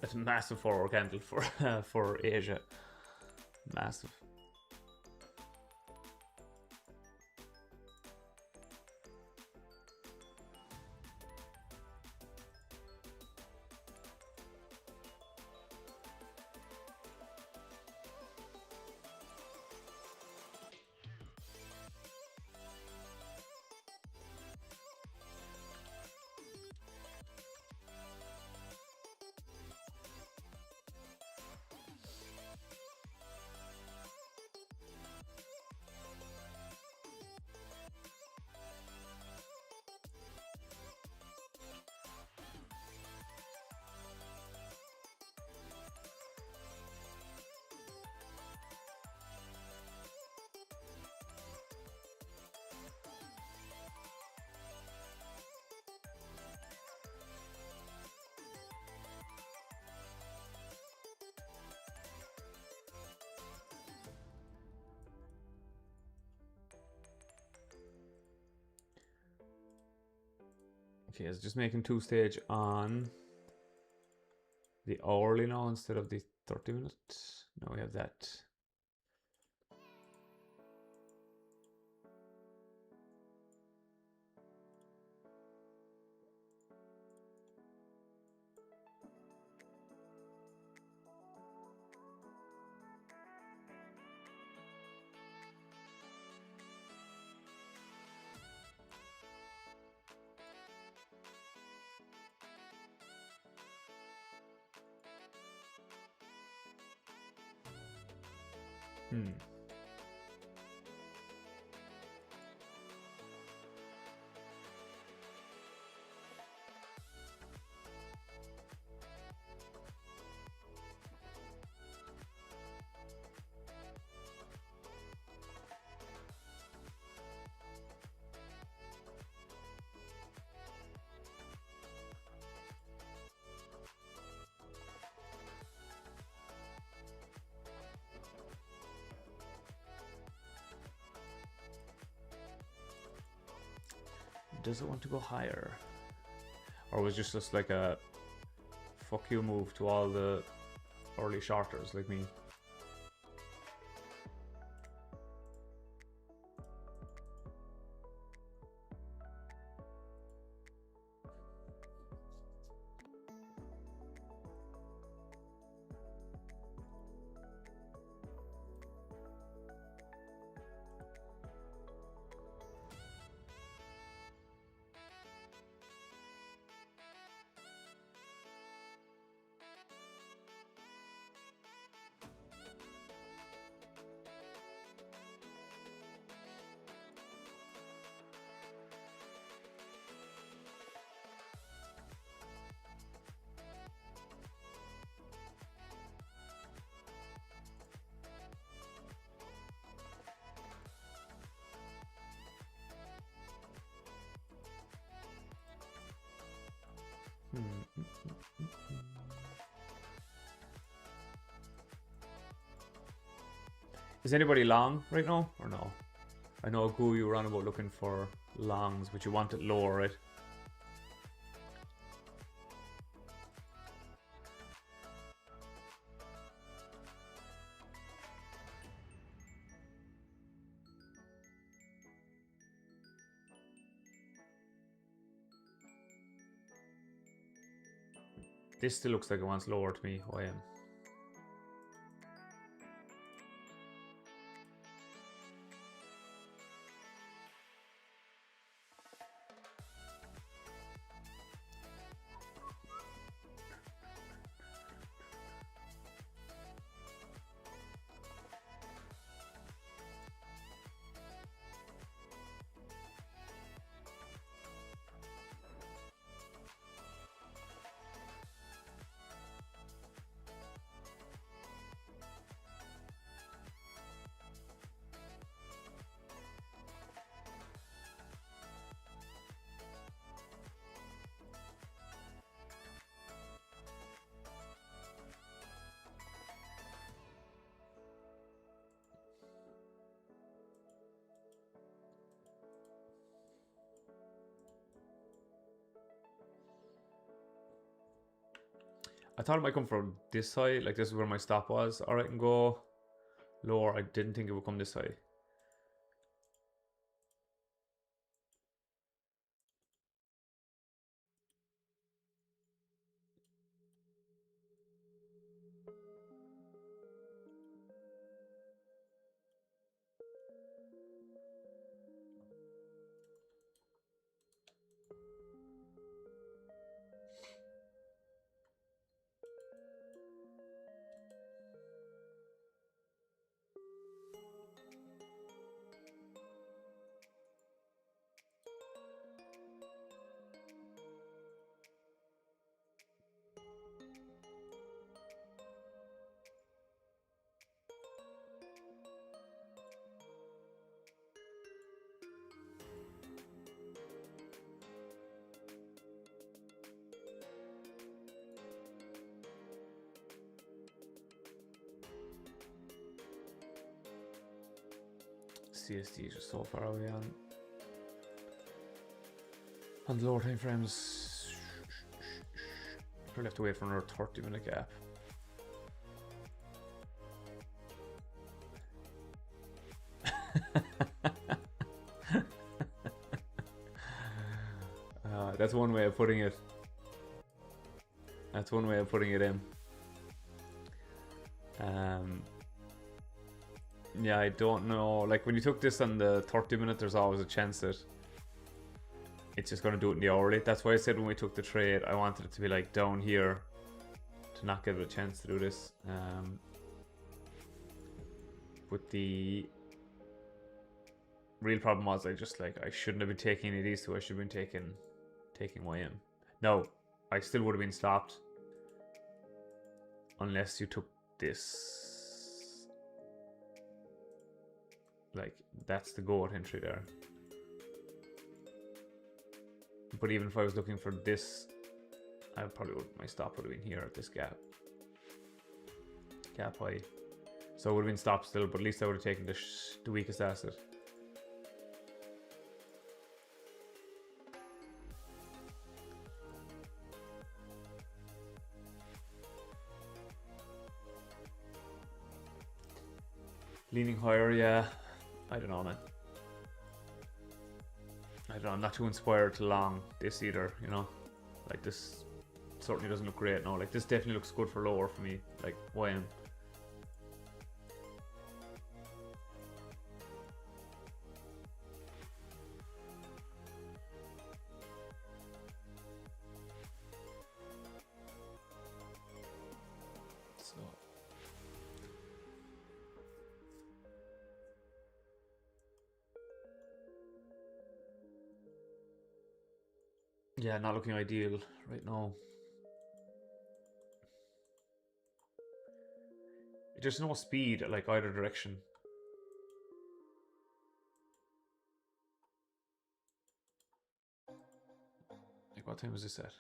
That's a massive forward candle for for Asia. Massive. Okay, it's just making 2-stage on the hourly now instead of the 30-minute. Now we have that. Does it want to go higher? Or was just like a fuck you move to all the early shorters like me? Is anybody long right now or no? I know Goo, you were on about looking for longs, but you want it lower, right? This still looks like it wants lower to me, OM. I thought it might come from this high, like this is where my stop was, or I can go lower. I didn't think it would come this high. CSD is just so far away on the lower time frames. Probably have to wait for another 30-minute gap. That's one way of putting it. That's one way of putting it in. Yeah, I don't know. Like when you took this on the 30-minute, there's always a chance that it's just going to do it in the hourly. That's why I said when we took the trade, I wanted it to be like down here to not give it a chance to do this. But the real problem was I shouldn't have been taking any of these two. I should have been taking YM. No, I still would have been stopped unless you took this. Like that's the goat entry there. But even if I was looking for this, I probably would, my stop would have been here at this gap high. So I would have been stopped still, but at least I would have taken the weakest asset. Leaning higher, yeah. I don't know, man. I don't know, I'm not too inspired to long this either, you know? Like this certainly doesn't look great, no. Like this definitely looks good for lower for me, like YM. Yeah, not looking ideal right now. There's no speed like either direction. Like what time was this at?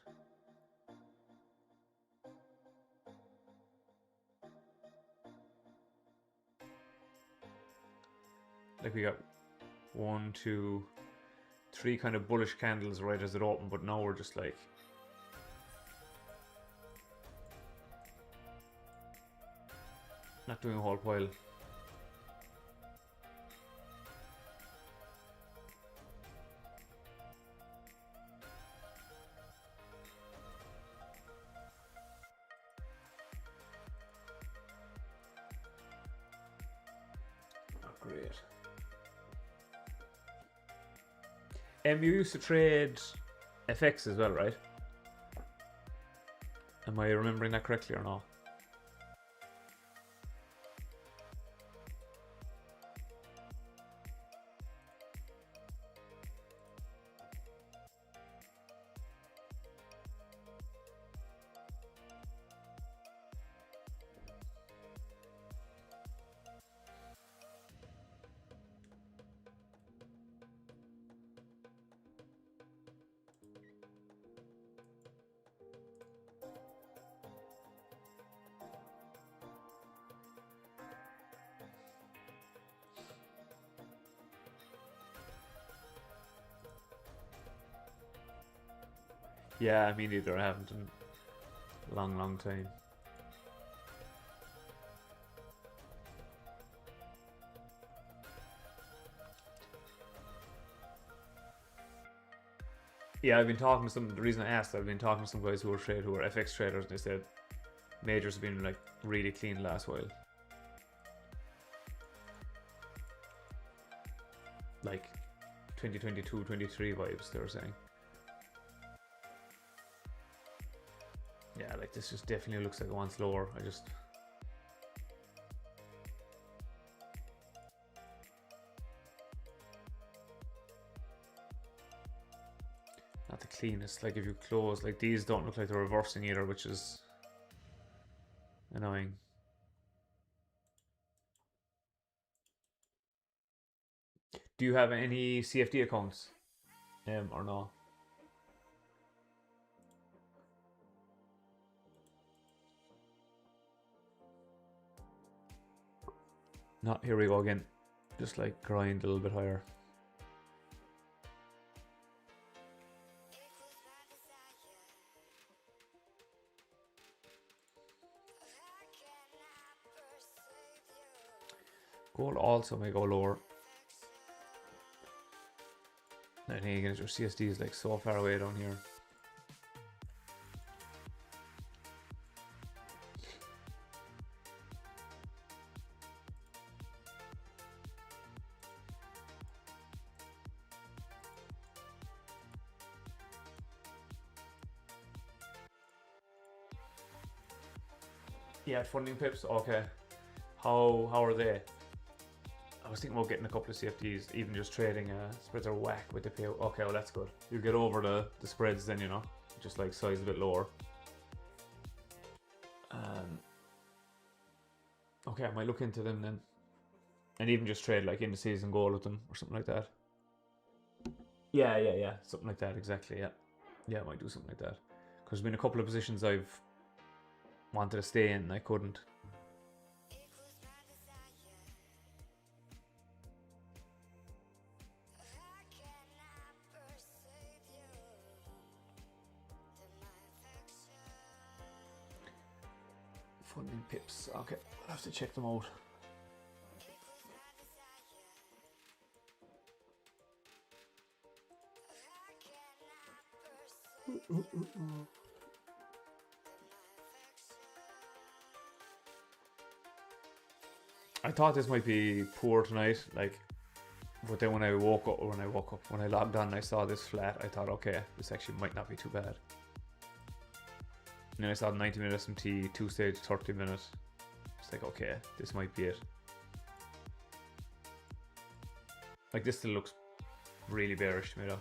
Like we got 1, 2, 3 kind of bullish candles right as it opened, but now we're just like not doing a whole pile. Not great. You used to trade FX as well, right? Am I remembering that correctly or not? Yeah, me neither. I haven't. long time. Yeah, I've been talking to some. The reason I asked, I've been talking to some guys who are FX traders, and they said majors have been like really clean the last while. Like 2022, 23 vibes, they were saying. Yeah, like this just definitely looks like it wants lower. Not the cleanest. Like if you close, like these don't look like they're reversing either, which is annoying. Do you have any CFD accounts? Or no? No, here we go again. Just like grind a little bit higher. Gold also may go lower. I think again, your CSD is like so far away down here. Yeah, funding pips. Okay, how are they? I was thinking about getting a couple of CFDs, even just trading spreads are whack with the payout. Okay, well that's good. You get over the spreads then, you know, just like size a bit lower. Okay, I might look into them then, and even just trade like indices and gold with them or something like that. Yeah, something like that exactly. Yeah, I might do something like that because there's been a couple of positions I've wanted to stay in and I couldn't. Funding pips. Okay, I'll have to check them out. I thought this might be poor tonight, like, but then when I logged on and I saw this flat, I thought, okay, this actually might not be too bad. And then I saw 90-minute SMT, 2-stage 30-minute. It's like, okay, this might be it. Like, this still looks really bearish to me though.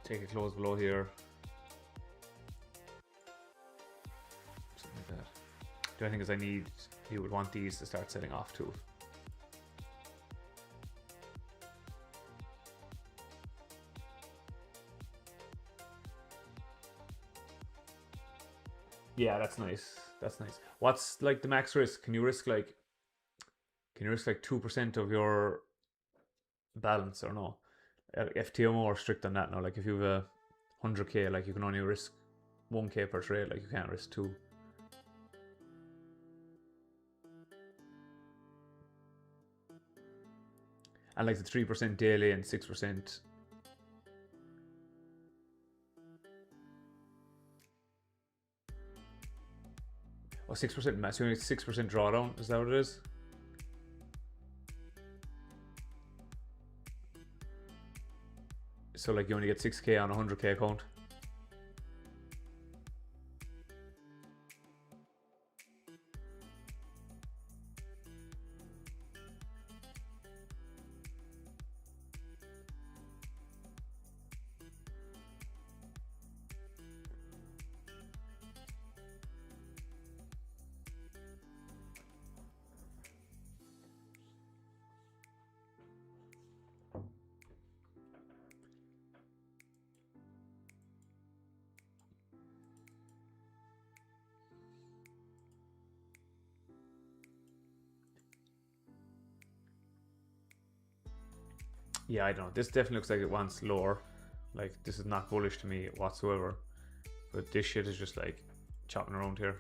Take a close below here. Something like that. The only thing is you would want these to start selling off too. Yeah, that's nice. That's nice. What's like the max risk? Can you risk like 2% of your balance or no? FTMO are strict on that now. Like if you have a 100k, like you can only risk 1k per trade. Like you can't risk 2. And like the 3% daily and 6%. Oh, 6% max. You only 6% drawdown. Is that what it is? So like you only get 6k on a 100k account. Yeah, I don't know. This definitely looks like it wants lower. Like, this is not bullish to me whatsoever. But this shit is just like chopping around here.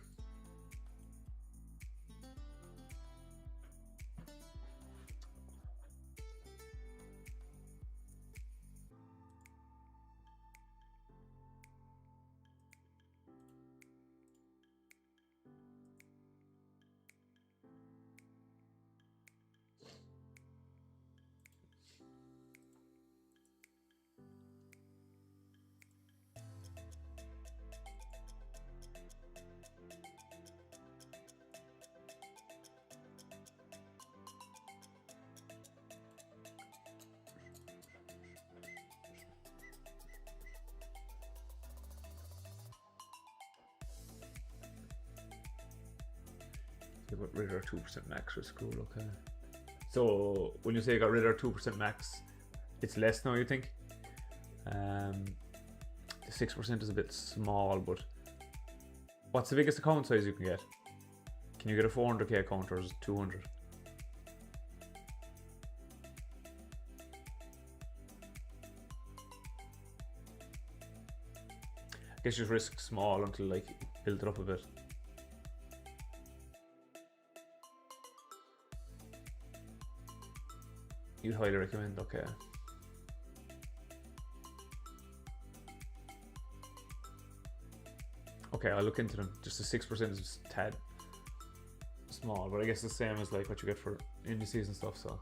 You got rid of our 2% max risk rule, okay. So when you say you got rid of our 2% max, it's less now, you think? The 6% is a bit small, but what's the biggest account size you can get? Can you get a 400k account, or is it 200? I guess just risk small until like build it up a bit. You'd highly recommend, okay. Okay, I'll look into them. Just the 6% is a tad small, but I guess the same as like what you get for indices and stuff, so.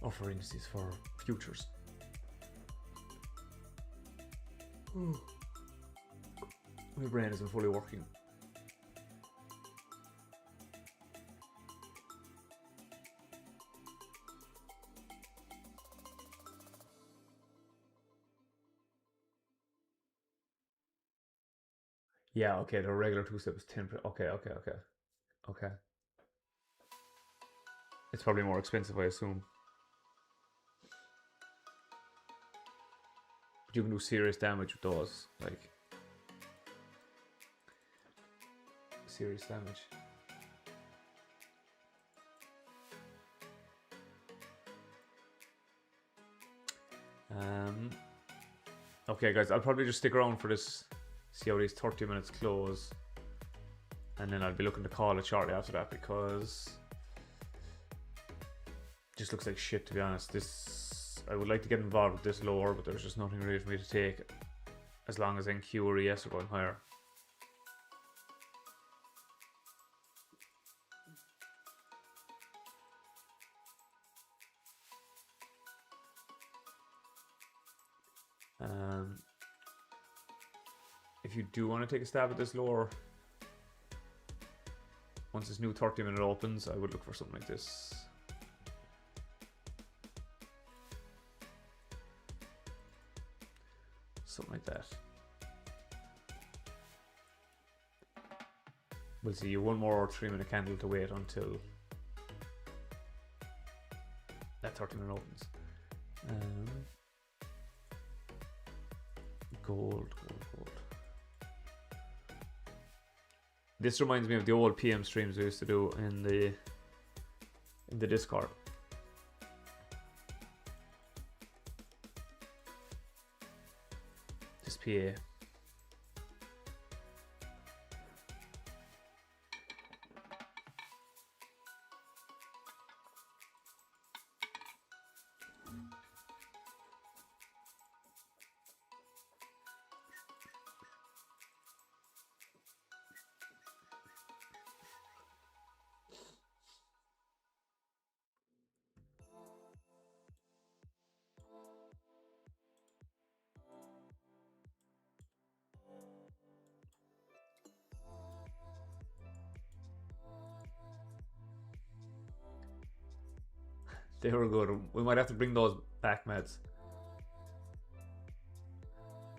Or for indices, for futures. My brain isn't fully working. Yeah, okay, the regular 2-step is 10%. Okay. It's probably more expensive, I assume. But you can do serious damage with those, like serious damage. Okay, guys, I'll probably just stick around for this. See how these 30 minutes close, and then I'll be looking to call it shortly after that, because it just looks like shit, to be honest. This, I would like to get involved with this lower, but there's just nothing really for me to take as long as NQ or ES are going higher. If you do want to take a stab at this lower, once this new 30-minute opens, I would look for something like this. Something like that. We'll see. You one more 3-minute candle to wait until that 30-minute opens. Gold. This reminds me of the old PM streams we used to do in the Discord. This PA. They were good. We might have to bring those back, meds.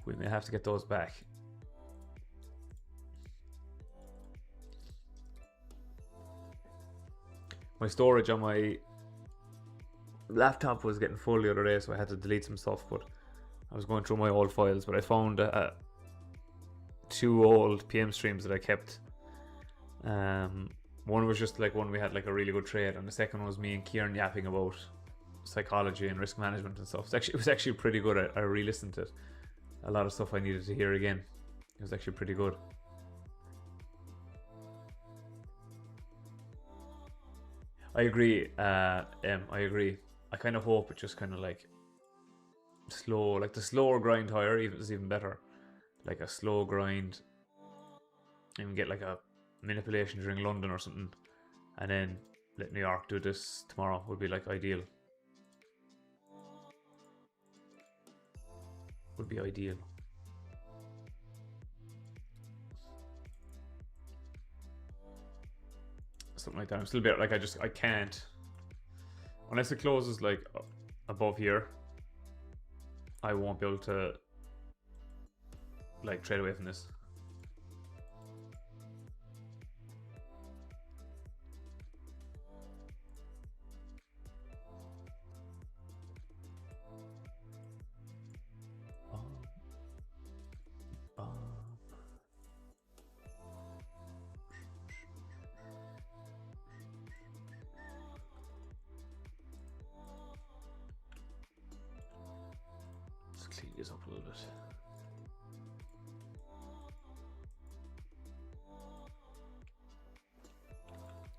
We may have to get those back. My storage on my laptop was getting full the other day, so I had to delete some stuff, but I was going through my old files, but I found 2 old PM streams that I kept. One was just like one we had like a really good trade, and the second one was me and Kieran yapping about psychology and risk management and stuff. It was actually pretty good. I re-listened to it. A lot of stuff I needed to hear again. It was actually pretty good. I agree. I agree. I kind of hope it just kind of like slow, like the slower grind higher is even better. Like a slow grind, and get like a manipulation during London or something, and then let New York do this tomorrow would be like ideal. Would be ideal. Something like that. I'm still a bit like I can't unless it closes like above here. I won't be able to like trade away from this. Let's clean this up a little bit.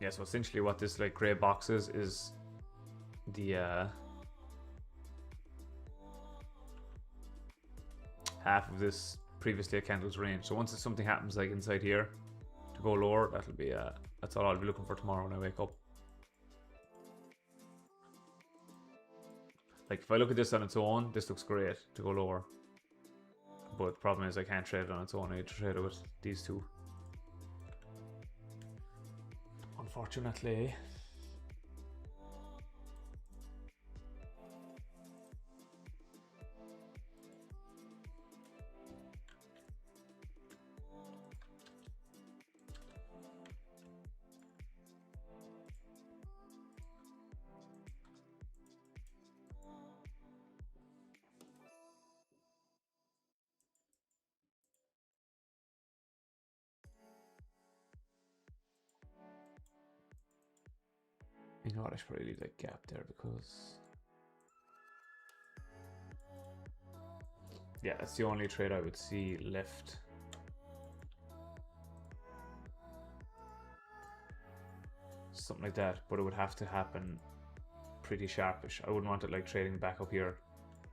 Yeah, so essentially what this like grey box is the half of this previous day candles range. So once something happens like inside here to go lower, that'll be that's all I'll be looking for tomorrow when I wake up. Like if I look at this on its own, this looks great to go lower. But the problem is I can't trade it on its own. I need to trade it with these two. Unfortunately. You know what, I should probably leave that gap there because yeah, that's the only trade I would see left. Something like that, but it would have to happen pretty sharpish. I wouldn't want it like trading back up here.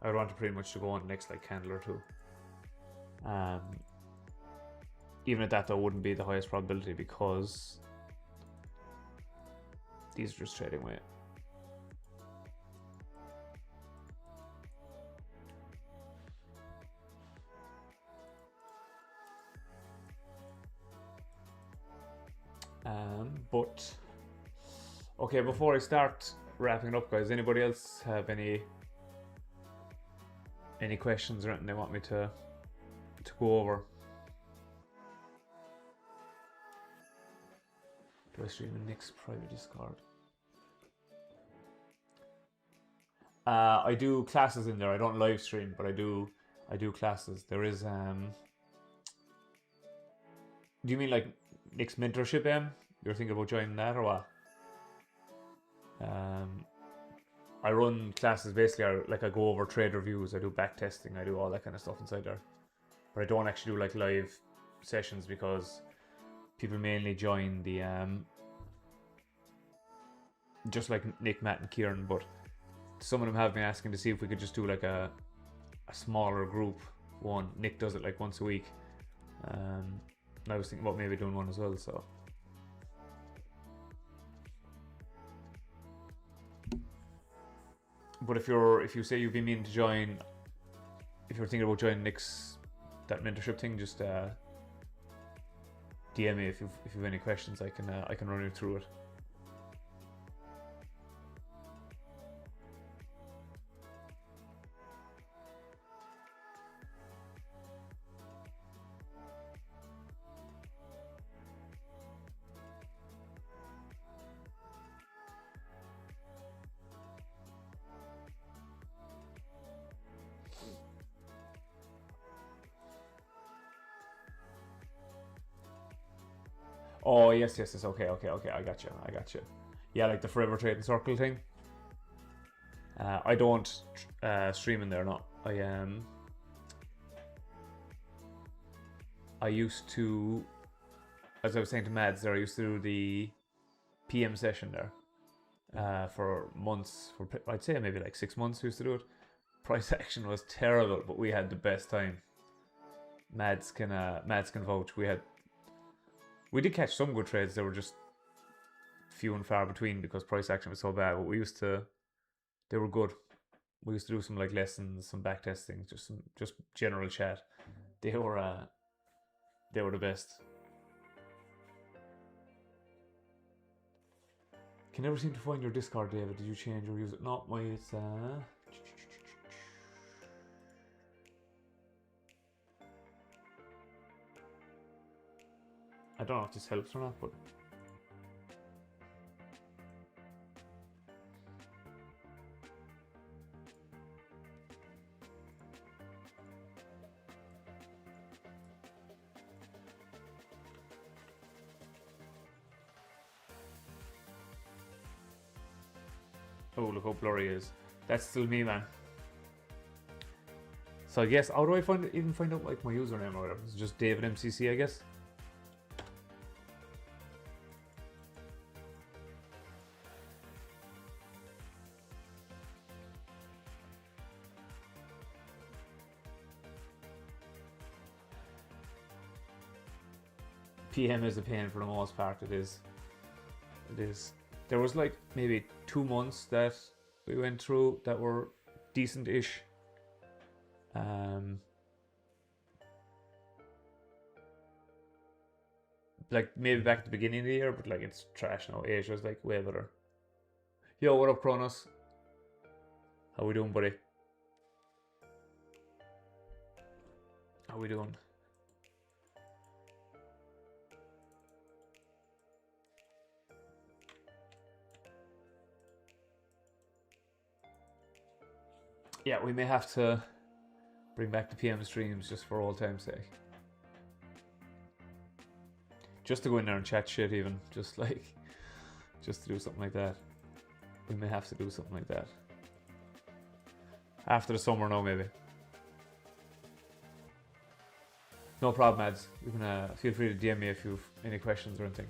I would want it pretty much to go on the next like candle or two. Even at that though, wouldn't be the highest probability because these are just trading away. But okay, before I start wrapping it up, guys, anybody else have any questions or anything they want me to go over? Do I stream in Nick's private Discord? I do classes in there. I don't live stream, but I do classes. There is do you mean like Nick's mentorship, You're thinking about joining that or what? I run classes basically. I go over trade reviews. I do back testing. I do all that kind of stuff inside there. But I don't actually do like live sessions because people mainly join the just like Nick, Matt, and Kieran. But some of them have been asking to see if we could just do like a smaller group one. Nick does it like once a week. And I was thinking about maybe doing one as well. So. But if you say you've been meaning to join, if you're thinking about joining Nick's that mentorship thing, just DM me if you've any questions. I can run you through it. Oh yes. Okay. I got you. Yeah, like the Forever Trading Circle thing. I don't stream in there, no. I used to, as I was saying to Mads there, I used to do the PM session there for months. I'd say maybe like 6 months we used to do it. Price action was terrible, but we had the best time. Mads can vouch. We did catch some good trades. They were just few and far between because price action was so bad. But they were good. We used to do some like lessons, some back testing, just general chat. They were the best. Can never seem to find your Discord, David. Did you change or use it? No, it's I don't know if this helps or not, but oh, look how blurry he is. That's still me, man. So I guess, how do I even find out like my username or whatever? It's just David MCC, I guess. PM is a pain for the most part. It is. There was like maybe 2 months that we went through that were decent-ish. Like maybe back at the beginning of the year, but like it's trash now. Asia's like way better. Yo, what up, Kronos? How we doing, buddy? How we doing? Yeah, we may have to bring back the PM streams just for old time's sake. Just to go in there and chat shit even. Just to do something like that. We may have to do something like that. After the summer now, maybe. No problem, Mads. You can feel free to DM me if you've any questions or anything.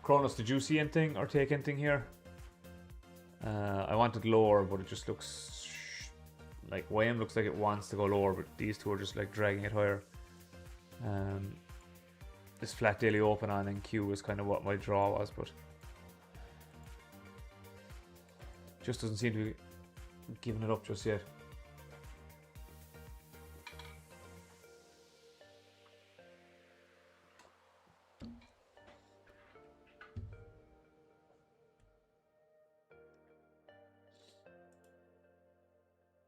Kronos, did you see anything or take anything here? I wanted lower, but it just looks like YM looks like it wants to go lower, but these two are just like dragging it higher. This flat daily open on NQ is kind of what my draw was, but just doesn't seem to be giving it up just yet.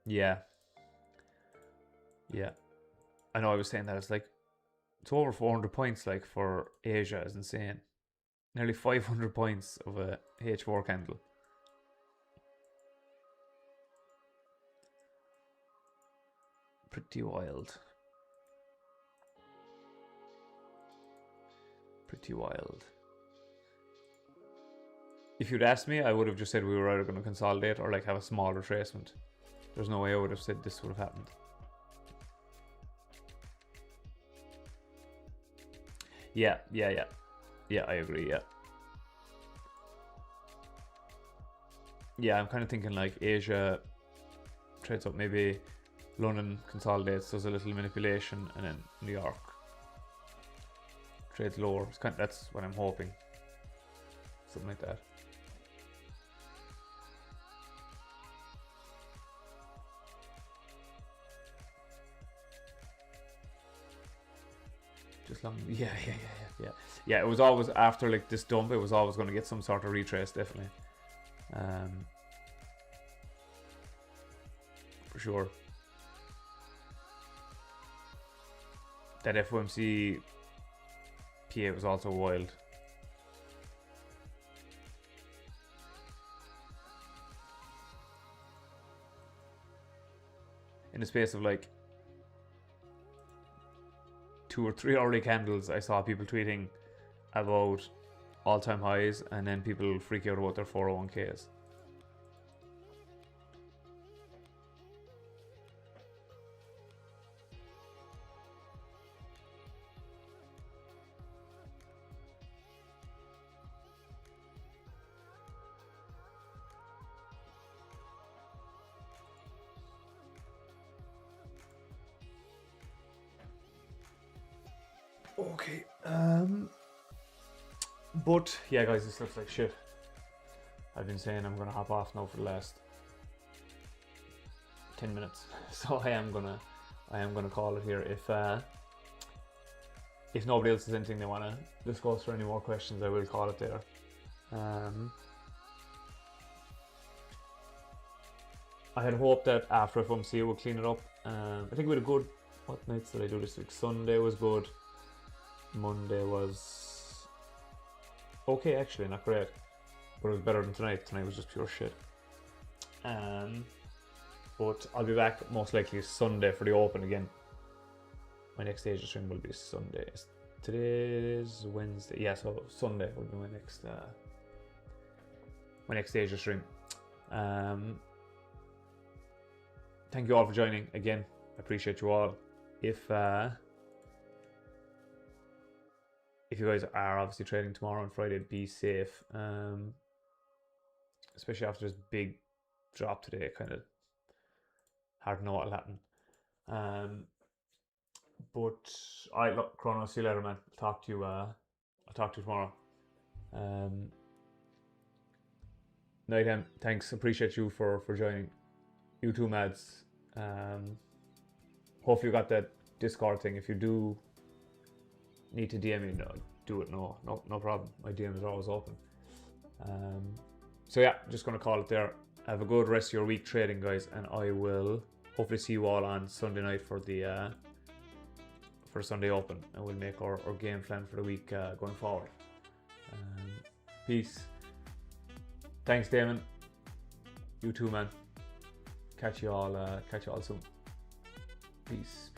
Yeah. I know I was saying that it's over 400 points like for Asia is insane. Nearly 500 points of a H4 candle. Pretty wild. Pretty wild. If you'd asked me, I would have just said we were either going to consolidate or like have a small retracement. There's no way I would have said this would have happened. Yeah, I agree, Yeah, I'm kind of thinking like Asia trades up, maybe London consolidates, does a little manipulation, and then New York trades lower. That's what I'm hoping. Something like that. Just long, yeah. It was always after like this dump. It was always going to get some sort of retrace, definitely. For sure. That FOMC PA was also wild. In the space of like 2 or 3 early candles, I saw people tweeting about all-time highs, and then people freak out about their 401ks. Okay, but yeah, guys, this looks like shit. I've been saying I'm gonna hop off now for the last 10 minutes, so I am gonna call it here. If nobody else has anything they want to discuss or any more questions, I will call it there. I had hoped that after FOMC it would clean it up. I think we had a good, what nights did I do this week? Sunday was good. Monday was okay, actually, not great, but it was better than tonight. Tonight was just pure shit. But I'll be back most likely Sunday for the open again. My next Asia stream will be Sunday. Today is Wednesday. Yeah, so Sunday will be my next Asia stream. Thank you all for joining again. I appreciate you all. If you guys are obviously trading tomorrow and Friday, be safe. Especially after this big drop today, kind of hard to know what'll happen. But alright, look, Chrono, see you later, man. I'll talk to you tomorrow. Nightham, thanks. Appreciate you for joining. You too, Mads. Hopefully you got that Discord thing. If you do need to DM me, no, do it. No problem. My DMs are always open. So yeah, just gonna call it there. Have a good rest of your week trading, guys, and I will hopefully see you all on Sunday night for the Sunday Open, and we'll make our game plan for the week going forward. Peace. Thanks, Damon. You too, man. Catch you all soon. Peace.